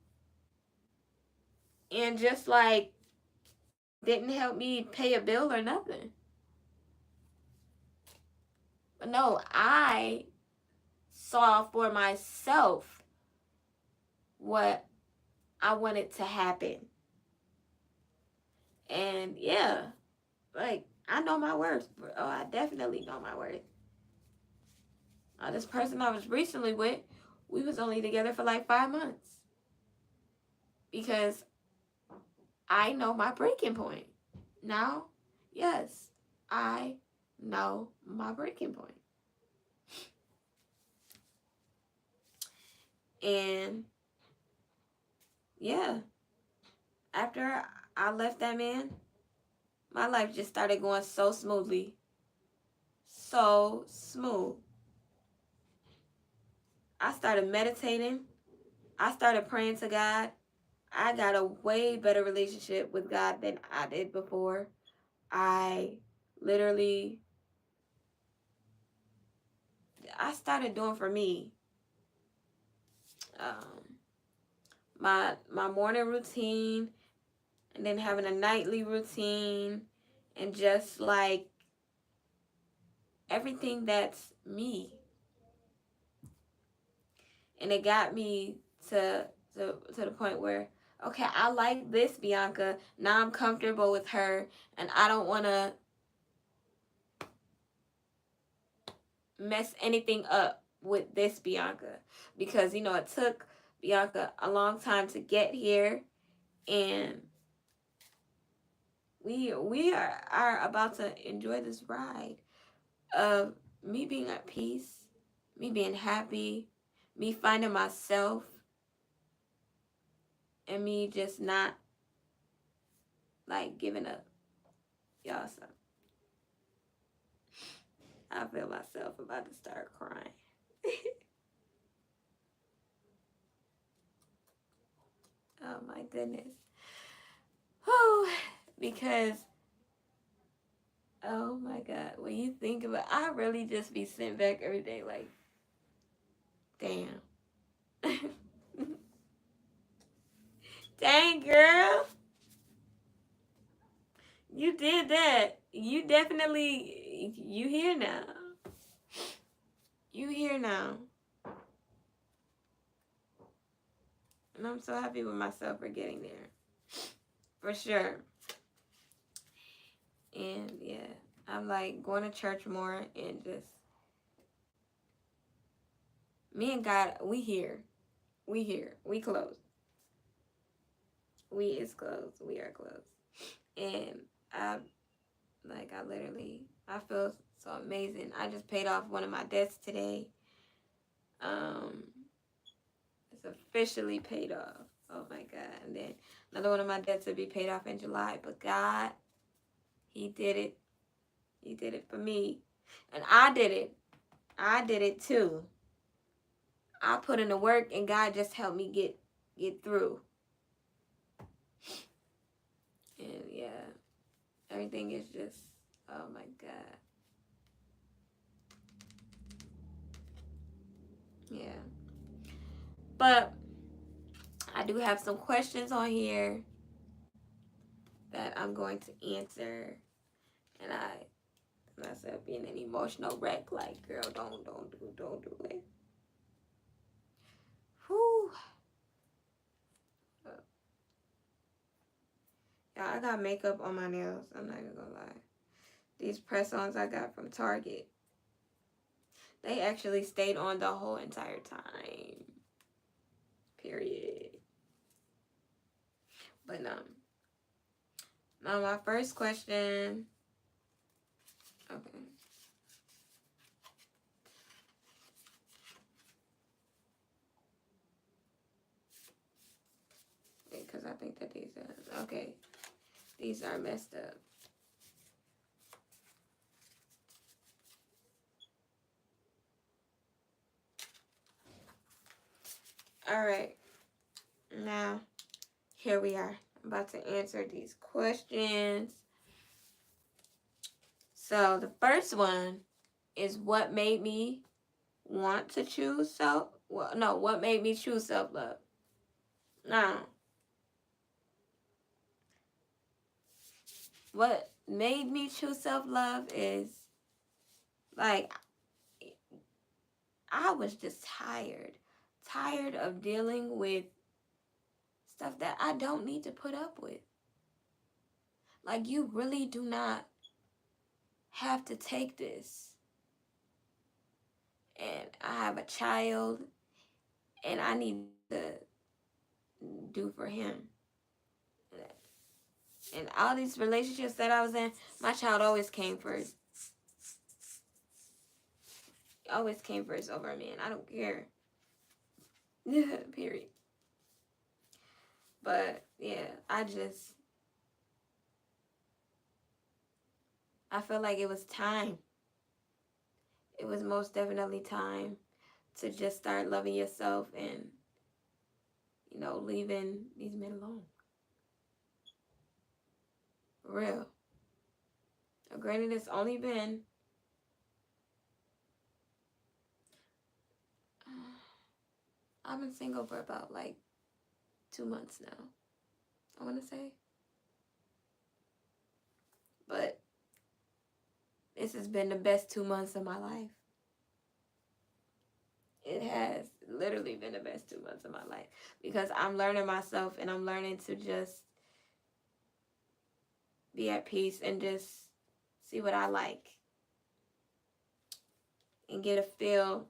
and just, like, didn't help me pay a bill or nothing. But no, I saw for myself what I wanted to happen. And yeah, like, I know my worth. Oh, I definitely know my worth. This person I was recently with, we was only together for like 5 months. Because I know my breaking point. Now, yes, I know my breaking point. And yeah, after I left that man, my life just started going so smoothly. So smooth. I started meditating. I started praying to God. I got a way better relationship with God than I did before. I literally, I started doing for me. Um, my morning routine, and then having a nightly routine, and just like everything that's me. And it got me to the point where, okay, I like this Bianca. Now I'm comfortable with her, and I don't want to mess anything up with this Bianca, because it took Bianca a long time to get here, and we are about to enjoy this ride of me being at peace, me being happy, me finding myself, and me just not like giving up. Y'all, so I feel myself about to start crying. Oh my goodness. Oh, because oh my God, when you think about, I really just be sitting back every day like, damn. Dang, girl. You did that. You definitely, you here now. You here now. And I'm so happy with myself for getting there. For sure. And yeah, I'm like going to church more, and just, me and God, we here. We here. We close. We is close. We are close. And I I feel so amazing. I just paid off one of my debts today. Um, it's officially paid off. Oh my God. And then another one of my debts will be paid off in July. But God, He did it. He did it for me. And I did it. I did it too. I put in the work, and God just helped me get through. And yeah, everything is just, oh my God. Yeah. But I do have some questions on here that I'm going to answer. And myself being an emotional wreck, like, girl, don't do it. Whew. Yeah, I got makeup on my nails. I'm not even gonna lie. These press-ons I got from Target, they actually stayed on the whole entire time. Period. But no. Now my first question. Okay. Because I think that these are okay. These are messed up. All right. Now, here we are. I'm about to answer these questions. So the first one is, what made me want to choose self? Well, no, what made me choose self-love? Now, what made me choose self-love is, like, I was just tired of dealing with stuff that I don't need to put up with. Like, you really do not have to take this. And I have a child, and I need to do for him. And all these relationships that I was in, my child always came first. Always came first over a man. I don't care. Period. But yeah, I feel like it was time. It was most definitely time to just start loving yourself and, leaving these men alone. For real. Now, granted, it's only been I've been single for about like 2 months now, I want to say. But this has been the best 2 months of my life. It has literally been the best 2 months of my life because I'm learning myself and I'm learning to just be at peace and just see what I like and get a feel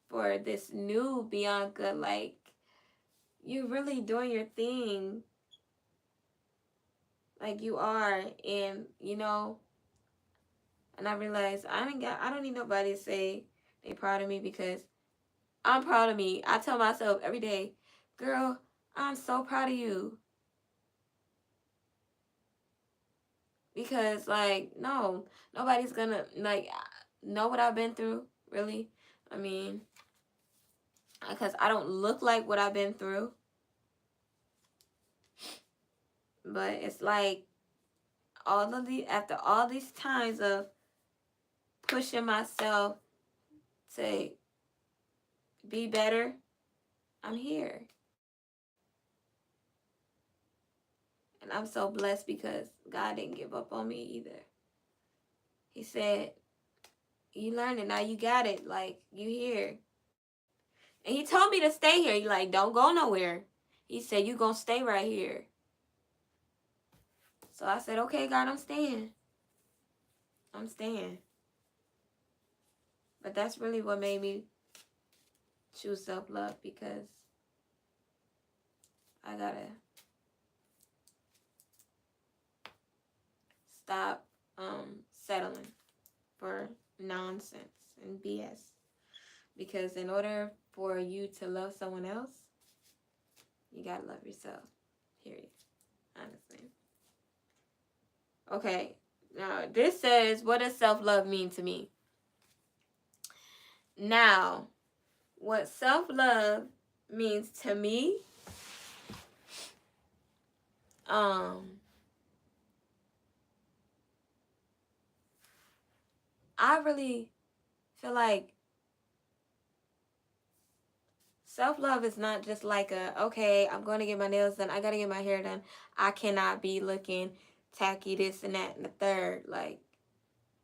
for this new Bianca. Like, you really doing your thing. Like you are. And, and I realized I don't need nobody to say they proud of me because I'm proud of me. I tell myself every day, girl, I'm so proud of you. Because, like, no, nobody's gonna, like, know what I've been through, really. I mean, because I don't look like what I've been through. But it's like, after all these times of pushing myself to be better, I'm here. And I'm so blessed because God didn't give up on me either. He said, you learned it, now you got it, like, you here. And he told me to stay here. He like, don't go nowhere. He said, you gonna stay right here. So I said, okay, God, I'm staying. I'm staying. But that's really what made me choose self-love, because I gotta stop settling for nonsense and BS. Because in order for you to love someone else, you gotta love yourself. Period. Honestly. Okay. Now, this says, what does self-love mean to me? Now, what self-love means to me, I really feel like self-love is not just like okay, I'm going to get my nails done, I got to get my hair done, I cannot be looking tacky, this and that and the third, like,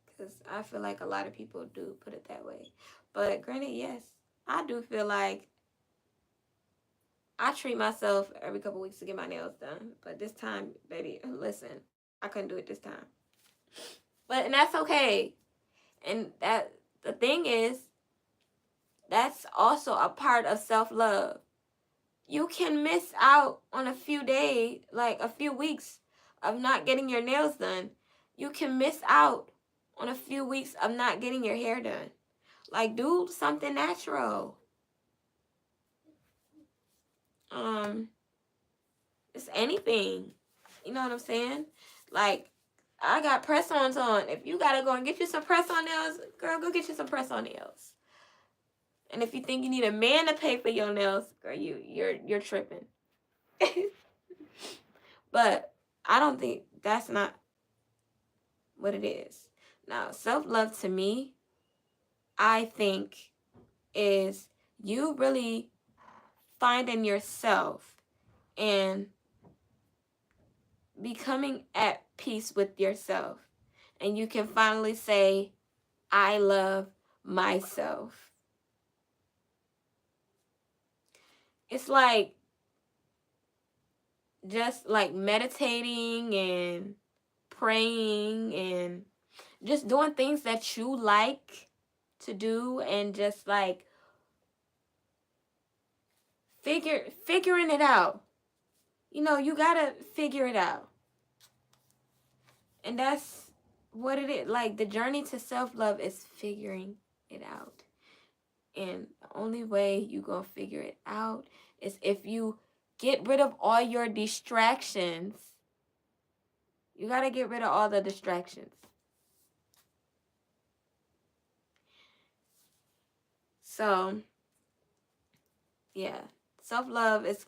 because I feel like a lot of people do put it that way. But granted, yes, I do feel like I treat myself every couple weeks to get my nails done. But this time, baby, listen, I couldn't do it this time. And that's okay. And the thing is, that's also a part of self-love. You can miss out on a few days, like a few weeks of not getting your nails done. You can miss out on a few weeks of not getting your hair done. Like, do something natural. It's anything. You know what I'm saying? Like, I got press-ons on. If you gotta go and get you some press-on nails, girl, go get you some press-on nails. And if you think you need a man to pay for your nails, girl, you're tripping. But I don't think that's not what it is. Now, self-love to me, I think, is you really finding yourself and becoming at peace with yourself. And you can finally say, I love myself. It's like just like meditating and praying and just doing things that you like to do, and just like figuring it out. You gotta figure it out. And that's what it is. Like, the journey to self-love is figuring it out. And the only way you gonna figure it out is if you get rid of all your distractions. You gotta get rid of all the distractions. So, yeah. Self-love is,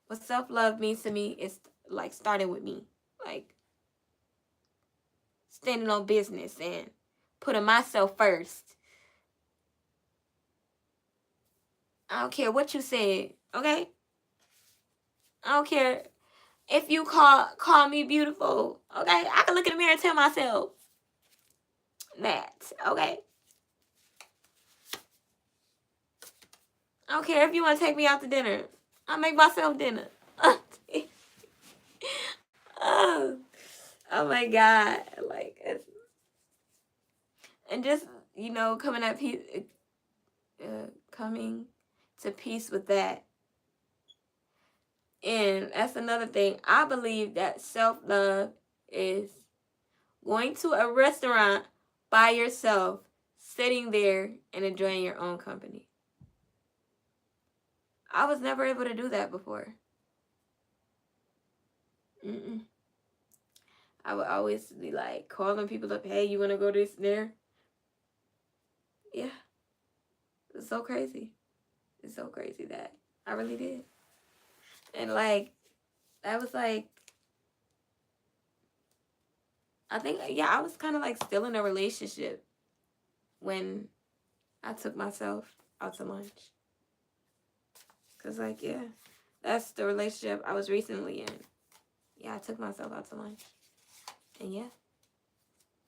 what self-love means to me is like starting with me. Like, standing on business and putting myself first. I don't care what you said, okay? I don't care if you call me beautiful, okay? I can look in the mirror and tell myself that, okay? I don't care if you want to take me out to dinner. I'll make myself dinner. oh, oh my God. Like, it's, and just, coming to peace with that. And that's another thing. I believe that self-love is going to a restaurant by yourself, sitting there and enjoying your own company. I was never able to do that before. I would always be like calling people up, hey, you want to go to this there? Yeah. It's so crazy. It's so crazy that I really did. And like, that was like, I think, yeah, I was kind of like still in a relationship when I took myself out to lunch. Because, like, yeah, that's the relationship I was recently in. Yeah, I took myself out to lunch. And yeah.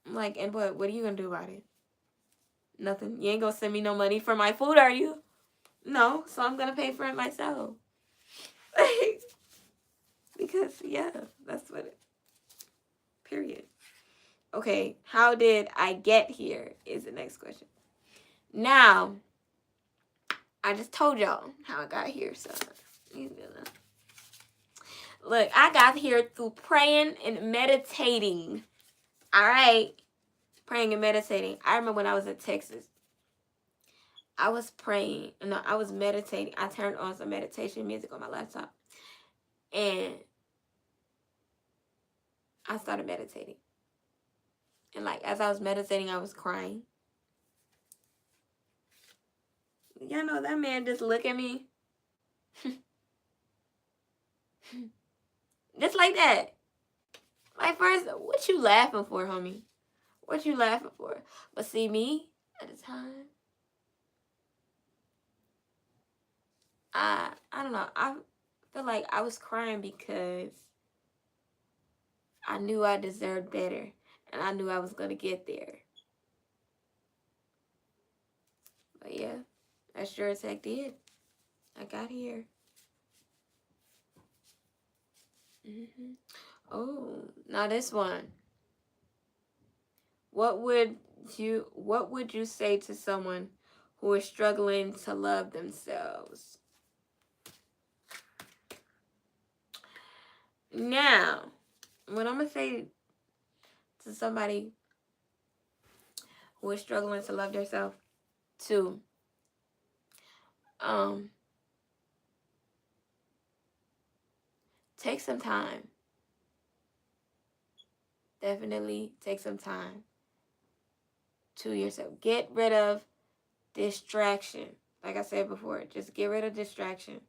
I'm like, and what are you going to do about it? Nothing. You ain't going to send me no money for my food, are you? No, so I'm going to pay for it myself. Because, yeah, that's what it, period. Okay, how did I get here is the next question. Now, I just told y'all how I got here, so look, I got here through praying and meditating. All right, praying and meditating. I remember when I was in Texas, I was praying. No, I was meditating. I turned on some meditation music on my laptop, and I started meditating. And like, as I was meditating, I was crying. Y'all know that man just look at me. Just like that. Like, first, what you laughing for, homie? What you laughing for? But see, me, at the time, I don't know. I feel like I was crying because I knew I deserved better. And I knew I was going to get there. But yeah, I sure as heck did. I got here. Oh, now this one. What would you say to someone who is struggling to love themselves? Now, what I'm going to say to somebody who is struggling to love themselves, to take some time. Definitely take some time to yourself. Get rid of distraction. Like I said before, just get rid of distraction.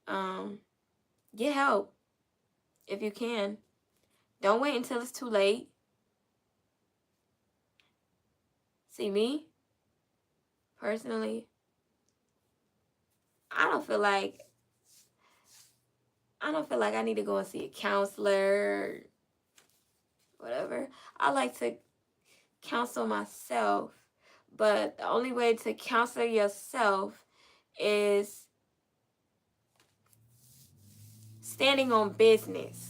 Get help if you can. Don't wait until it's too late. See, me, personally, I don't feel like I need to go and see a counselor or whatever. I like to counsel myself, but the only way to counsel yourself is standing on business.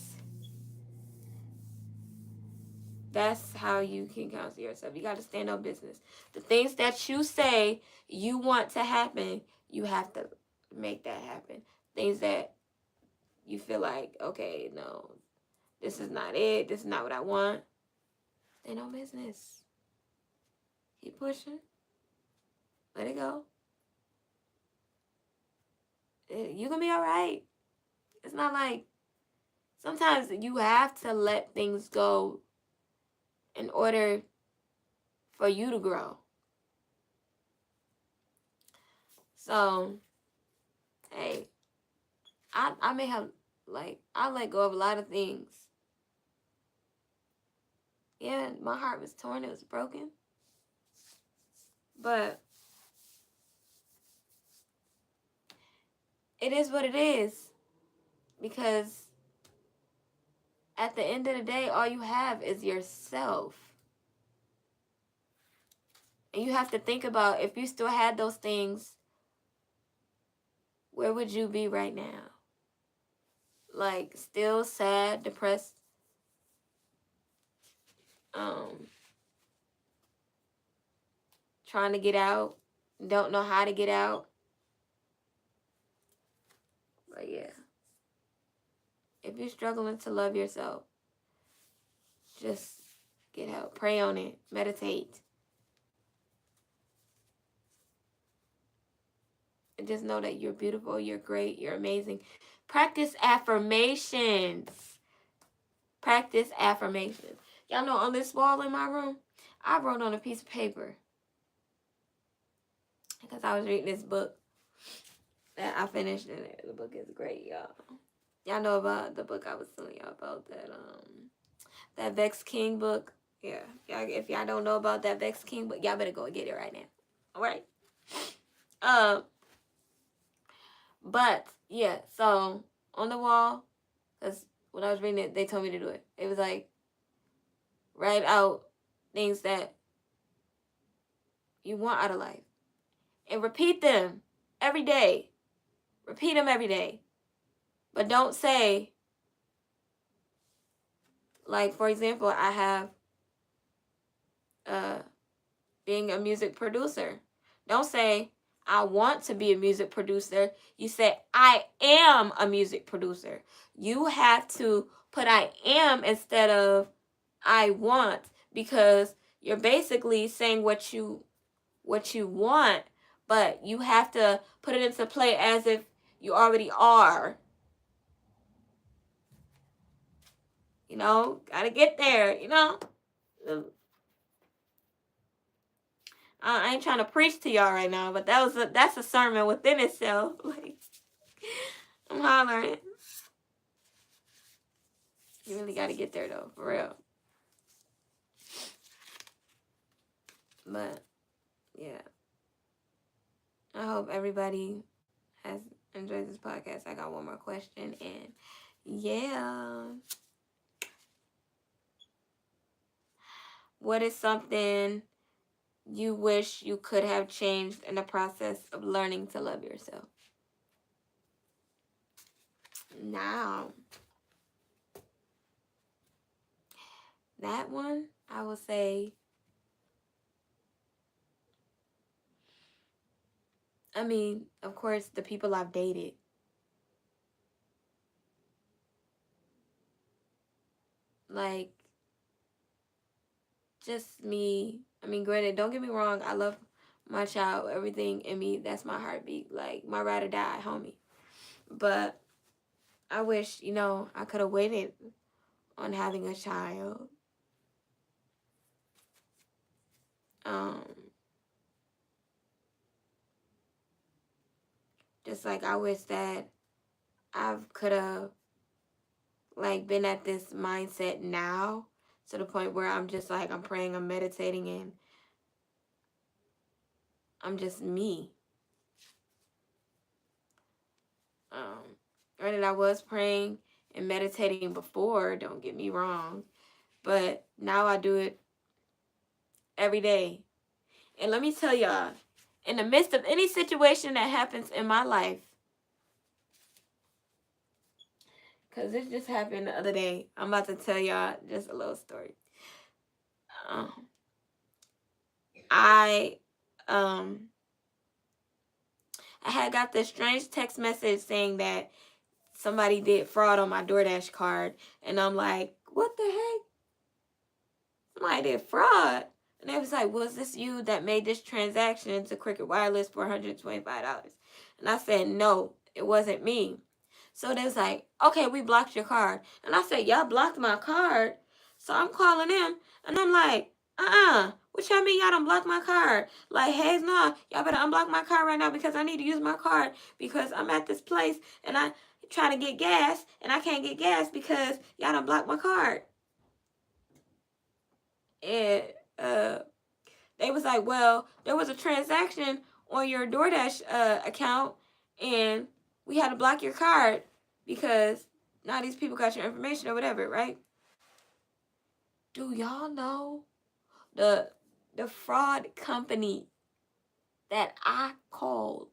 That's how you can counsel yourself. You got to stand on business. The things that you say you want to happen, you have to make that happen. Things that you feel like, okay, no, this is not it, this is not what I want, then no business. Keep pushing. Let it go. You gonna be all right. It's not like, sometimes you have to let things go in order for you to grow. So, hey, I may have, like, I let go of a lot of things. Yeah, my heart was torn, it was broken. But it is what it is. Because at the end of the day, all you have is yourself. And you have to think about, if you still had those things, where would you be right now? Like, still sad, depressed, trying to get out, don't know how to get out. But yeah, if you're struggling to love yourself, just get help. Pray on it. Meditate. And just know that you're beautiful, you're great, you're amazing. Practice affirmations. Practice affirmations. Y'all know, on this wall in my room, I wrote on a piece of paper, because I was reading this book that I finished, and the book is great, y'all. Y'all know about the book I was telling y'all about, that Vex King book. Yeah, y'all, if y'all don't know about that Vex King book, y'all better go and get it right now. All right. But yeah, so on the wall, because when I was reading it, they told me to do it. It was like, write out things that you want out of life and repeat them every day. Repeat them every day. But don't say, like, for example, I have being a music producer. Don't say, I want to be a music producer. You say, I am a music producer. You have to put I am instead of I want, because you're basically saying what you want, but you have to put it into play as if you already are. You know, gotta get there, you know? I ain't trying to preach to y'all right now, but that's a sermon within itself. Like, I'm hollering. You really gotta get there though, for real. But yeah, I hope everybody has enjoyed this podcast. I got one more question, and yeah, what is something you wish you could have changed in the process of learning to love yourself? Now, that one, I will say, I mean, of course, the people I've dated. Like, just me. I mean, granted, don't get me wrong, I love my child, everything in me, that's my heartbeat, like my ride or die, homie. But I wish, you know, I could have waited on having a child. Just like I wish that I could have, like, been at this mindset now, to the point where I'm just like, I'm praying, I'm meditating, and I'm just me. Granted, I was praying and meditating before, don't get me wrong, but now I do it every day. And let me tell y'all, in the midst of any situation that happens in my life, because this just happened the other day, I'm about to tell y'all just a little story. I had got this strange text message saying that somebody did fraud on my DoorDash card. And I'm like, what the heck? Somebody did fraud. And they was like, was this you that made this transaction to Cricket Wireless for $125? And I said, no, it wasn't me. So they was like, okay, we blocked your card. And I said, y'all blocked my card? So I'm calling them, and I'm like, what y'all mean y'all done block my card? Like, hey, no, y'all better unblock my card right now because I need to use my card because I'm at this place and I trying to get gas and I can't get gas because y'all done blocked my card. And they was like, well, there was a transaction on your DoorDash account and we had to block your card because now these people got your information or whatever, right? Do y'all know the fraud company that I called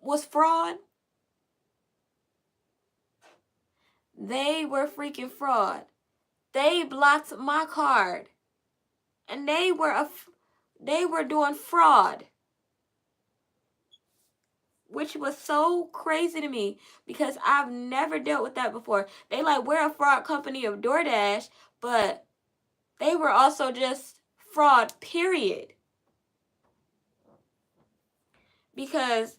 was fraud? They were freaking fraud. They blocked my card. And they were doing fraud. Which was so crazy to me because I've never dealt with that before. They like, we're a fraud company of DoorDash, but they were also just fraud, period. Because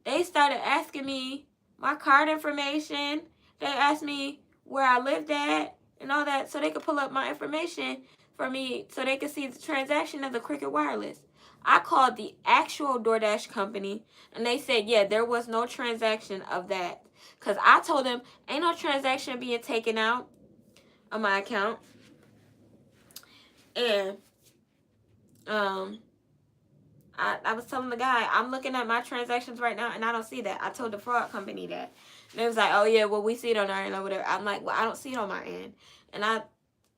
they started asking me my card information. They asked me where I lived at and all that so they could pull up my information for me so they could see the transaction of the Cricket Wireless. I called the actual DoorDash company and they said, yeah, there was no transaction of that. Because I told them, ain't no transaction being taken out of my account. And I was telling the guy, I'm looking at my transactions right now and I don't see that. I told the fraud company that. And they was like, oh yeah, well we see it on our end or whatever. I'm like, well I don't see it on my end. And I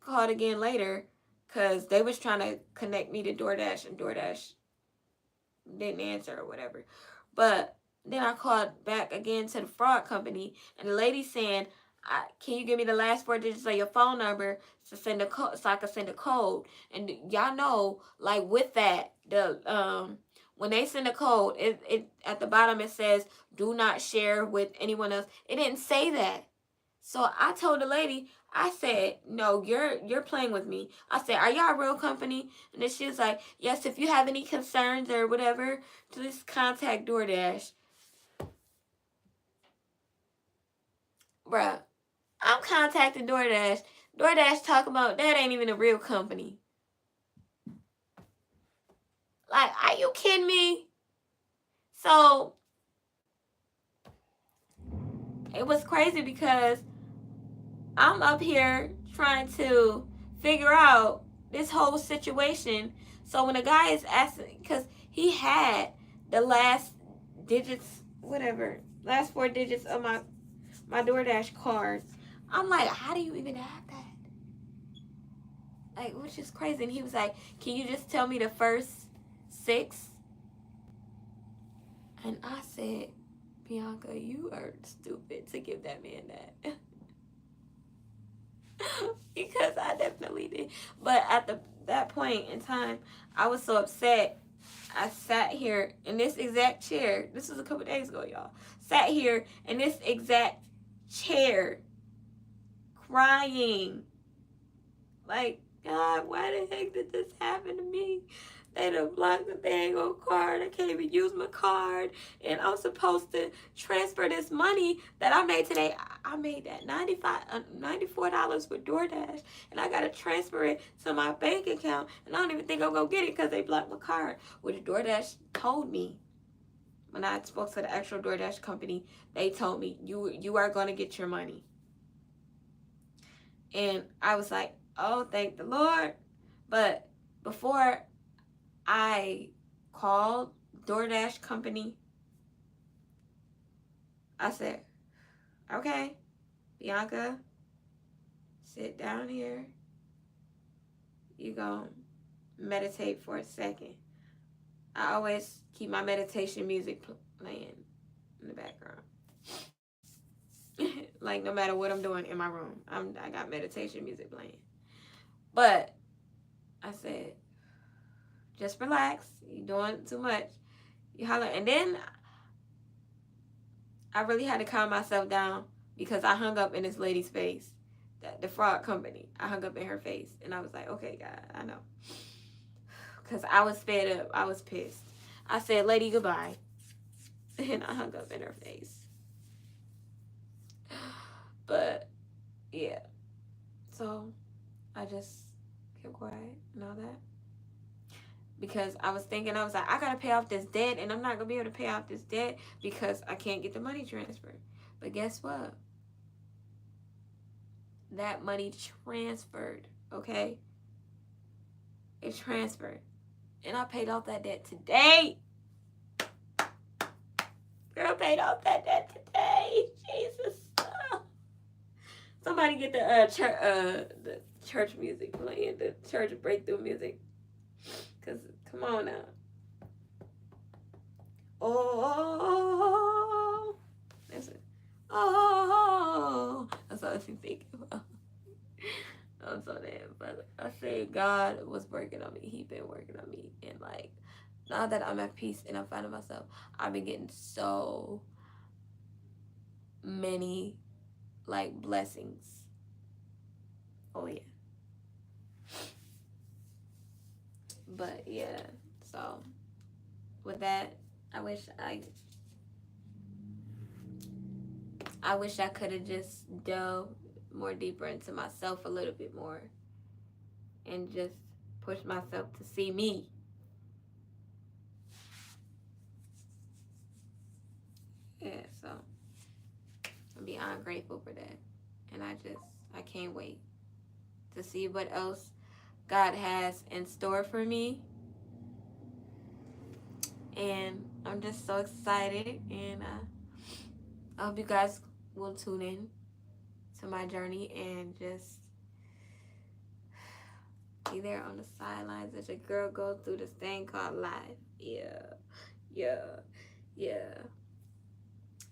called again later because they was trying to connect me to DoorDash and DoorDash didn't answer or whatever. But then I called back again to the fraud company and the lady saying, can you give me the last 4 digits of your phone number to send a code so I can send a code? And y'all know, like with that, the when they send a code, it at the bottom it says do not share with anyone else. It didn't say that. So I told the lady, I said, no, you're playing with me. I said, are y'all a real company? And then she was like, yes, if you have any concerns or whatever, please contact DoorDash. Bruh, I'm contacting DoorDash. DoorDash talking about that ain't even a real company. Like, are you kidding me? So, it was crazy because I'm up here trying to figure out this whole situation. So when a guy is asking, because he had the last digits, whatever, last 4 digits of my DoorDash card, I'm like, how do you even have that? Like, which is crazy. And he was like, can you just tell me the first 6? And I said, Bianca, you are stupid to give that man that. Because I definitely did. But at that point in time, I was so upset. I sat here in this exact chair. This was a couple days ago, y'all. Sat here in this exact chair crying. Like, God, why the heck did this happen to me? They done blocked the dang old card. I can't even use my card. And I'm supposed to transfer this money that I made today. I made that $94 with DoorDash. And I got to transfer it to my bank account. And I don't even think I'm going to get it because they blocked my card. Which DoorDash told me. When I spoke to the actual DoorDash company, they told me, you are going to get your money. And I was like, oh, thank the Lord. But before I called DoorDash company, I said, okay, Bianca, sit down here. You gonna meditate for a second. I always keep my meditation music playing in the background. Like, no matter what I'm doing in my room, I got meditation music playing. But I said, just relax. You're doing too much. You holler. And then I really had to calm myself down because I hung up in this lady's face. The fraud company. I hung up in her face. And I was like, okay, God, I know. Because I was fed up. I was pissed. I said, lady, goodbye. And I hung up in her face. But, yeah. So, I just kept quiet and all that. Because I was thinking, I was like, I got to pay off this debt. And I'm not going to be able to pay off this debt because I can't get the money transferred. But guess what? That money transferred, okay? It transferred. And I paid off that debt today. Girl, paid off that debt today. Jesus. Somebody get the church music playing, the church breakthrough music. Because, come on now. Oh. That's it. Oh. That's all I was thinking about. I'm so damn, but I say God was working on me. He been working on me. And, like, now that I'm at peace and I'm finding myself, I've been getting so many, like, blessings. Oh, yeah. But, yeah. So, with that, I wish I could have just delved more deeper into myself a little bit more and just push myself to see me. Yeah, so I'm beyond grateful for that. And I can't wait to see what else God has in store for me. And I'm just so excited, and I hope you guys will tune in to my journey and just be there on the sidelines as a girl goes through this thing called life. Yeah.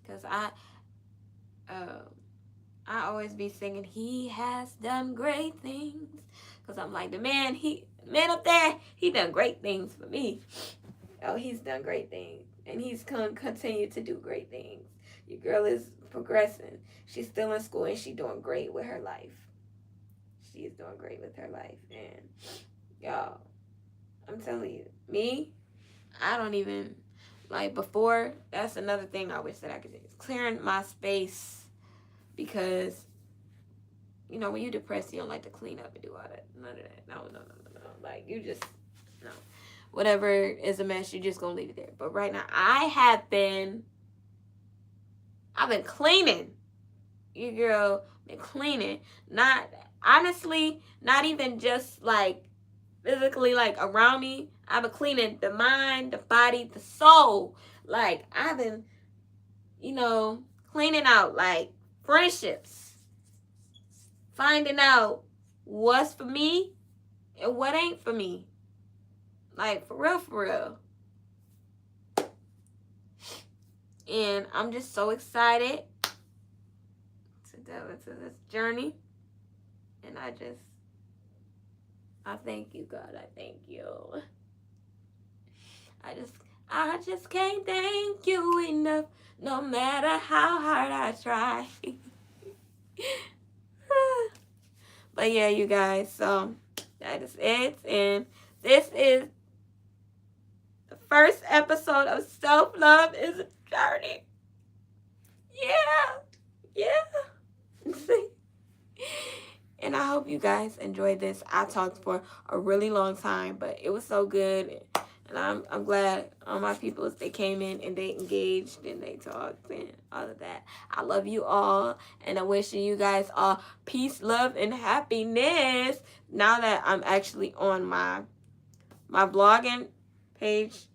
Because I always be singing, he has done great things. Because I'm like, the man up there, he done great things for me. Oh, he's done great things. And he's going to continue to do great things. Your girl is progressing. She's still in school and she's doing great with her life. She is doing great with her life. And y'all, I'm telling you, me, I don't even, like, before, that's another thing I wish that I could do. Clearing my space, because, you know, when you're depressed, you don't like to clean up and do all that. None of that. No. Like, you just, no. Whatever is a mess, you're just going to leave it there. But right now, I've been cleaning. Your girl been cleaning. Not even just, like, physically, like, around me. I've been cleaning the mind, the body, the soul. Like, I've been, cleaning out, like, friendships. Finding out what's for me and what ain't for me. Like, for real. And I'm just so excited to delve into this journey. And I thank you, God. I thank you. I just can't thank you enough, no matter how hard I try. But yeah, you guys, so that is it. And this is the first episode of Self-Love is a Journey. Yeah. And I hope you guys enjoyed this. I talked for a really long time, but it was so good. And I'm glad all my people, they came in and they engaged and they talked and all of that. I love you all, and I'm wishing you guys all peace, love, and happiness. Now that I'm actually on my blogging page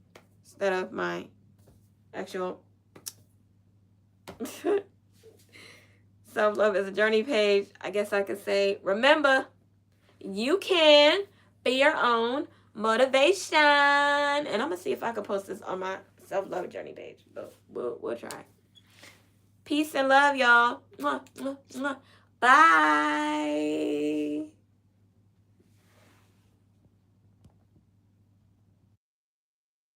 instead of my actual Self-Love is a Journey page, I guess I could say, remember, you can be your own motivation. And I'm going to see if I can post this on my Self-Love Journey page. But we'll try. Peace and love, y'all. Mwah, mwah, mwah. Bye.